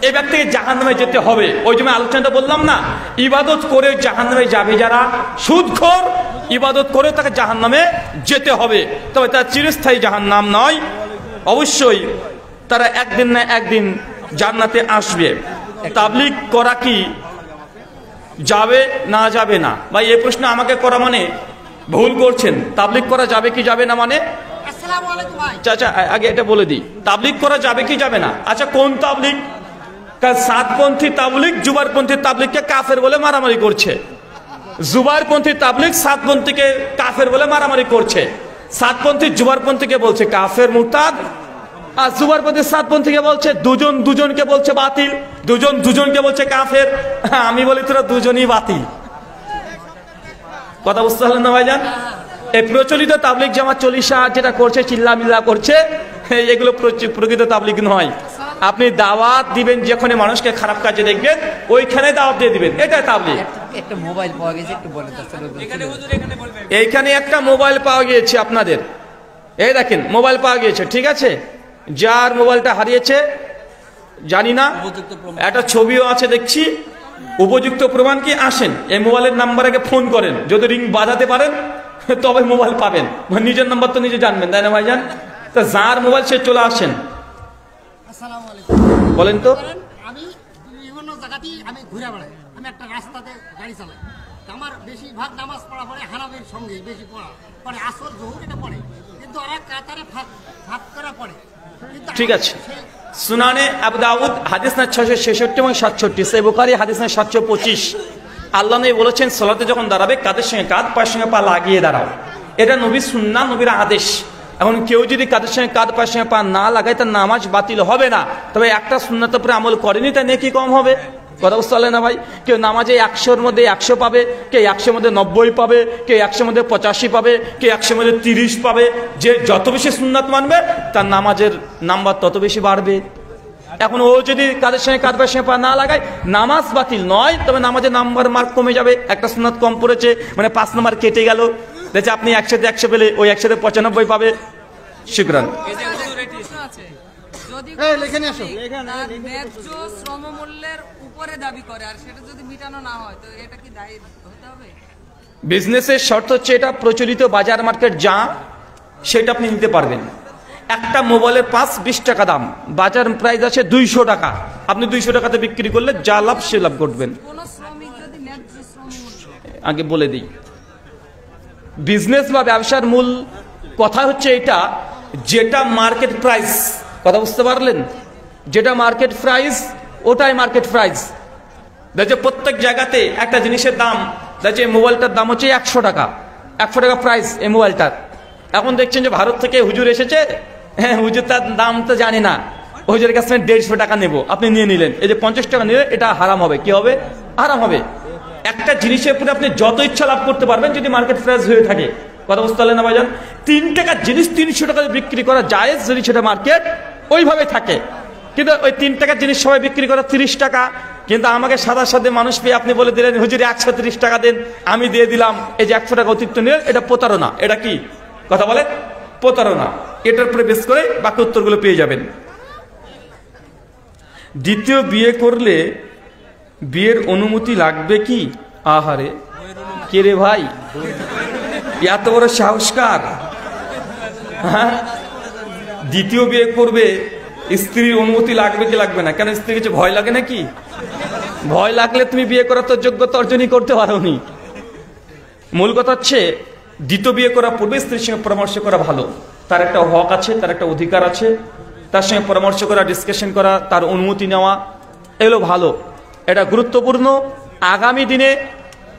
এই ব্যক্তিকে জাহান্নামে যেতে হবে। ওই জন্য আলোচনাটা বললাম না, ইবাদত করে জাহান্নামে যাবে যারা, সুদখোর ইবাদত করে তাকে জাহান্নামে যেতে হবে। তবে তার চিরস্থায়ী জাহান্নাম নয়, অবশ্যই তারা একদিন না একদিন জান্নাতে আসবে। তাবলীগ করা কি যাবে না যাবে না? ভাই এই প্রশ্ন আমাকে করা মানে ভুল করছেন। তাবলীগ করা যাবে কি যাবে না মানে? আচ্ছা আগে এটা বলে দিই, তাবলীগ করা যাবে কি যাবে না? আচ্ছা কোন তাবলীগ? সাতপন্থী তাবলীগ জুবারপন্থী তাবলীগকে কাফের বলে মারামারি করছে। জুবারপন্থী তাবলীগ সাতপন্থীকে কাফের বলে মারামারি করছে। সাতপন্থী জুবারপন্থীকে বলছে কাফের, মুরতাদ। আর জুবারপন্থী সাতপন্থীকে বলছে দুজনকে বলছে বাতিল, দুজনকে বলছে কাফের। আমি বলি তোরা দুজনই বাতিল। কথা বুঝতে পারলেন না ভাইজান? এই প্রচলিত তাবলীগ জামাত চল্লিশা যেটা করছে, চিল্লামিল্লা করছে, এগুলো প্রকৃত তাবলীগ নয়। আপনি দাওয়াত দিবেন, যেখানে মানুষকে খারাপ কাজে দেখবেন ওইখানে দাওয়াত দিয়ে দিবেন, এটাই তাবলীগ। একটা মোবাইল পাওয়া গেছে, একটু বলে এইখানে একটা মোবাইল পাওয়া গিয়েছে আপনাদের, এই দেখেন মোবাইল পাওয়া গিয়েছে, ঠিক আছে? যার মোবাইলটা হারিয়েছে জানি না, একটা ছবিও আছে দেখছি। উপযুক্ত প্রমাণ কি? আসেন, এই মোবাইলের নাম্বারে ফোন করেন, যদি রিং বাজাতে পারেন তবে মোবাইল পাবেন। নিজের নাম্বার তো নিজে জানবেন, তাই না ভাইজান? তা যার মোবাইল সে চলে আসেন। বলেন তো। আমি বিভিন্ন জায়গাতেই আমি ঘুরে বেড়াই, আমি একটা রাস্তাতে গাড়ি চালাই, আমার বেশিরভাগ নামাজ পড়া পড়ে হানাফির সঙ্গে বেশি পড়া পড়ে, আসর জোহর এটা পড়ে, কিন্তু ওরা কাতারে ফাঁক করা পড়ে। ঠিক আছে, সুনানে আবু দাউদ হাদিস না 666 এবং 67, সহিহ বুখারী হাদিস না 725। আল্লাহ নবী বলেছেন সালাতে যখন দাঁড়াবে কাদের সঙ্গে কাঁধ, পায়ের সঙ্গে পা লাগিয়ে দাঁড়াও। এটা নবীর সুন্নাহ, নবীর আদেশ। এখন কেউ যদি কাদের সঙ্গে কাঁধ, পায়ের সঙ্গে পা না লাগায় তার নামাজ বাতিল হবে না। তবে একটা সুন্নাতের উপরে আমল করেনি, তাই নেকি কম হবে। কথা বুঝতে পারলেন না ভাই? কেউ নামাজে 100-র মধ্যে 100 পাবে, কেউ 100-র মধ্যে 90 পাবে, কেউ 100-র মধ্যে 85 পাবে, কেউ 100-র মধ্যে 30 পাবে। যে যত বেশি সুন্নাত মানবে তার নামাজের নাম্বার তত বেশি বাড়বে। এখন ও যদি কাদের সঙ্গে কাঁধ, পায়ের সঙ্গে পা না লাগায়, নামাজ বাতিল নয়, তবে নামাজের নাম্বার মার্ক কমে যাবে। একটা সুন্নাত কম পড়েছে মানে 5 নাম্বার কেটে গেল। দেখছে আপনি 100-তে 100 পেলে ওই 100-তে 95 পাবে। শুকরান। বিজনেসের শর্ত হচ্ছে এটা প্রচলিত বাজার মার্কেট যা সেটা আপনি নিতে পারবেন। একটা মোবাইলের 5-20 টাকা দাম, বাজার প্রাইস আছে 200 টাকা। আপনি 200 টাকাতে বিক্রি করলে যা লাভ সে লাভ করবেন। আগে বলে দিই, বিজনেস বা ব্যবসার মূল কথা হচ্ছে এটা, যেটা মার্কেট প্রাইস, কথা বুঝতে পারলেন? যেটা মার্কেট প্রাইস ওটাই মার্কেট প্রাইস। দেখছে প্রত্যেক জায়গাতে একটা জিনিসের দাম, দেখছে মোবাইলটার দাম হচ্ছে 100 টাকা, 100 টাকা প্রাইস এই মোবাইলটার। এখন দেখছেন যে ভারত থেকে হুজুর এসেছে, হ্যাঁ হুজুর তার দাম তো জানি না, হুজুরের কাছে 150 টাকা নেবো, আপনি নিয়ে নিলেন, এই যে 50 টাকা নিলে এটা হারাম হবে। কি হবে? হারাম হবে। একটা জিনিসের উপরে আপনি যত ইচ্ছা লাভ করতে পারবেন যদি মার্কেট প্রাইস হয়ে থাকে। কথা বুঝতে পারলেন না ভাইজান? 3 টাকার জিনিস 300 টাকা বিক্রি করা জায়েজ যদি সেটা মার্কেট ওইভাবে থাকে। কিন্তু ওই 3 টাকার জিনিস সবাই বিক্রি করে 30 টাকা, কিন্তু আমাকে সাদা সাদে মানুষ পেয়ে আপনি বলে দিলেন হুজুর 130 টাকা দেন, আমি দিয়ে দিলাম, এই যে 100 টাকা অতিরিক্ত নিলেন, এটা প্রতারণা। এটা কি কথা বলে? প্রতারণা। এটার উপরে বেশ করে বাকি উত্তরগুলো পেয়ে যাবেন। দ্বিতীয় বিয়ে করলে বিয়ের অনুমতি লাগবে কি? আহারে কে রে ভাই, এত বড় সাহসকার, হ্যাঁ? দ্বিতীয় বিয়ে করবে, স্ত্রীর অনুমতি লাগবে কি লাগবে না? কেন স্ত্রীর কাছে ভয় লাগে নাকি? ভয় লাগলে তুমি বিয়ে করার তো যোগ্যতা অর্জনই করতে পারোনি। মূল কথা হচ্ছে দ্বিতীয় বিয়ে করার পূর্বে স্ত্রীর সঙ্গে পরামর্শ করা ভালো। তার একটা হক আছে, তার একটা অধিকার আছে, তার সঙ্গে পরামর্শ করা, ডিসকাশন করা, তার অনুমতি নেওয়া, এগুলো ভালো, এটা গুরুত্বপূর্ণ। আগামী দিনে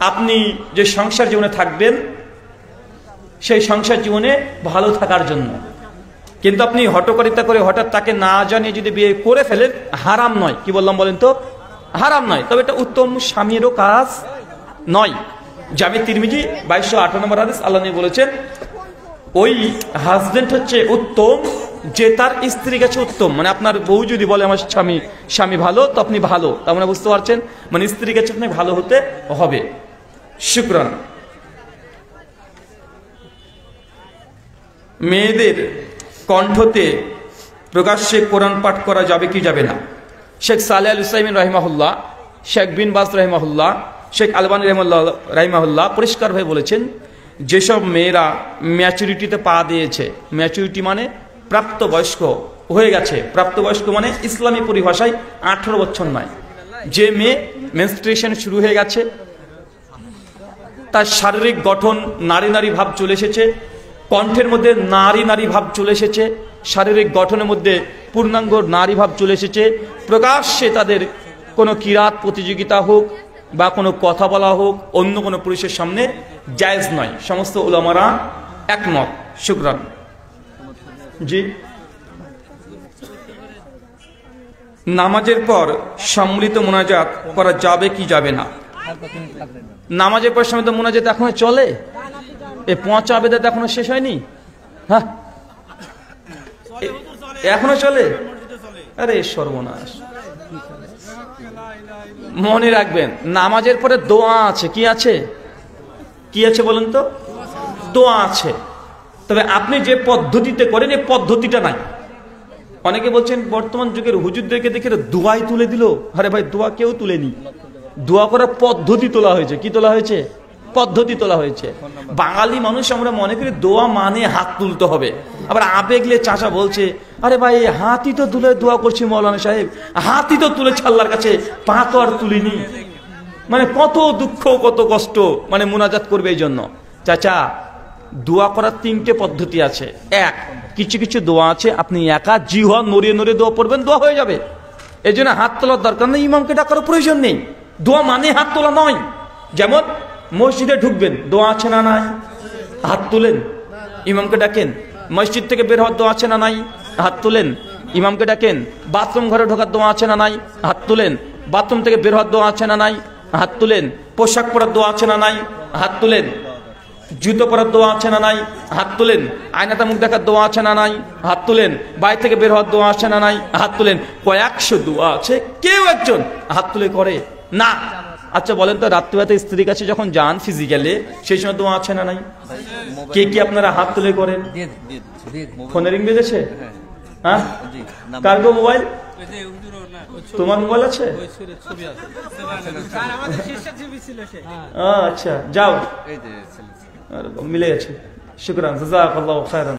আপনি যে সংসার জীবনে থাকবেন সেই সংসার জীবনে ভালো থাকার জন্য। কিন্তু আপনি হটকারিতা করে হঠাৎ তাকে না জানিয়ে যদি বিয়ে করে ফেলেন, হারাম নয়। কি বললাম বলেন তো? হারাম নয়, তবে এটা উত্তম স্বামীরও কাজ নয়। জামি তিরমিজি 2208 নম্বর হাদিস, আল্লাহ নবী বলেছেন ওই হাজবেন্ড হচ্ছে উত্তম যে তার স্ত্রীর কাছে উত্তম। মানে আপনার বউ যদি বলে আমার স্বামী ভালো, তো আপনি ভালো, তার মানে বুঝতে পারছেন, মানে স্ত্রীর কাছে আপনি ভালো হতে হবে। শুকরান। মেয়েদের কণ্ঠতে প্রকাশ্যে কোরআন পাঠ করা যাবে কি যাবে না? শেখ সালেহ আল উসাইমিন রাহিমাহুল্লাহ, শেখ বিন বাজ রাহিমাহুল্লাহ, শেখ আলবানী রাহিমাহুল্লাহ পরিষ্কারভাবে বলেছেন যেসব মেয়েরা ম্যাচুরিটিতে পা দিয়েছে, ম্যাচুরিটি মানে প্রাপ্তবয়স্ক হয়ে গেছে, প্রাপ্তবয়স্ক মানে ইসলামী পরিভাষায় 18 বছর নয়, যে মেয়ে মেনস্ট্রুয়েশন শুরু হয়ে গেছে, তার শারীরিক গঠন নারী নারী ভাব চলে এসেছে, কণ্ঠের মধ্যে নারী নারী ভাব চলে এসেছে, শারীরিক গঠনের মধ্যে পূর্ণাঙ্গ নারী ভাব চলে এসেছে, প্রকাশ্যে তাদের কোনো কিরাত প্রতিযোগিতা হোক বা কোনো কথা বলা হোক অন্য কোনো পুরুষের সামনে জায়েজ নয়। সমস্ত উলামারা একমত। শুকরান। জি, নামাজের পর সম্মিলিত মোনাজাত করা যাবে কি যাবে না? নামাজের পর সম্মিলিত মোনাজাত এখনো চলে? এই 5 আবেদত এখনো শেষ হয়নি? হ্যাঁ, এখনো চলে? আরে সর্বনাশ। মনে রাখবেন নামাজের পরে দোয়া আছে। কি আছে? কি আছে বলেন তো? দোয়া আছে। তবে আপনি যে পদ্ধতিতে করেন এই পদ্ধতিটা নাই। অনেকে বলছেন বর্তমান যুগের হুজুরদেরকে দেখে দোয়াই তুলে দিল। আরে ভাই, দোয়া কেউ তুলেনি, দোয়া করার পদ্ধতি তোলা হয়েছে। কি তোলা হয়েছে? পদ্ধতি তোলা হয়েছে। বাঙালি মানুষ আমরা মনে করি দোয়া মানে হাত তুলতে হবে। আবার আবেগলে চাচা বলছে আরে ভাই হাতই তো তুলে দোয়া করছি মৌলানা সাহেব, হাতই তো তুলেছে আল্লাহর কাছে, পা তো আর তুলিনি। মানে কত দুঃখ কত কষ্ট, মানে মুনাজাত করবে এই জন্য। চাচা, দোয়া করার 3টে পদ্ধতি আছে। এক, কিছু কিছু দোয়া আছে আপনি একা জিহ্বা নড়িয়ে নড়িয়ে দোয়া পড়বেন, দোয়া হয়ে যাবে। এই জন্য হাত তোলার দরকার নেই, ইমামকে ডাকার প্রয়োজন নেই। দোয়া মানে হাত তোলা নয়। যেমন মসজিদে ঢুকবেন, দোয়া আছে না নাই? হাত তুলেন, ইমামকে ডাকেন। মসজিদ থেকে বের হওয়ার দোয়া আছে না নাই? হাত তুলেন, ইমামকে ডাকেন। বাথরুম ঘরে ঢোকার দোয়া আছে না নাই? হাত তুলেন। বাথরুম থেকে বের হওয়ার দোয়া আছে না নাই? হাত তুলেন। পোশাক পরার দোয়া আছে না নাই? হাত তুলেন। জুতো পরার দোয়া আছে না নাই? হাত তুলেন। আয়নাতে মুখ দেখার দোয়া আছে না নাই? হাত তুলেন। বাইরে থেকে বের হওয়ার দোয়া আছে না নাই? হাত তুলেন। কয়েকশো দোয়া আছে, কেউ একজন হাত তুলে করে না। আচ্ছা বলেন তো, রাত্রিবেলাতে স্ত্রীর কাছে যখন যান ফিজিক্যালি, সেই সময় দোয়া আছে না নাই? কে কি আপনারা হাত তুলে করেন? ফোনে রিং বেজেছে? হ্যাঁ, কার গো মোবাইল? তোমার মোবাইল আছে? আচ্ছা যাও, মিলে গেছে। শুকরান, জাযাকাল্লাহু খায়রান।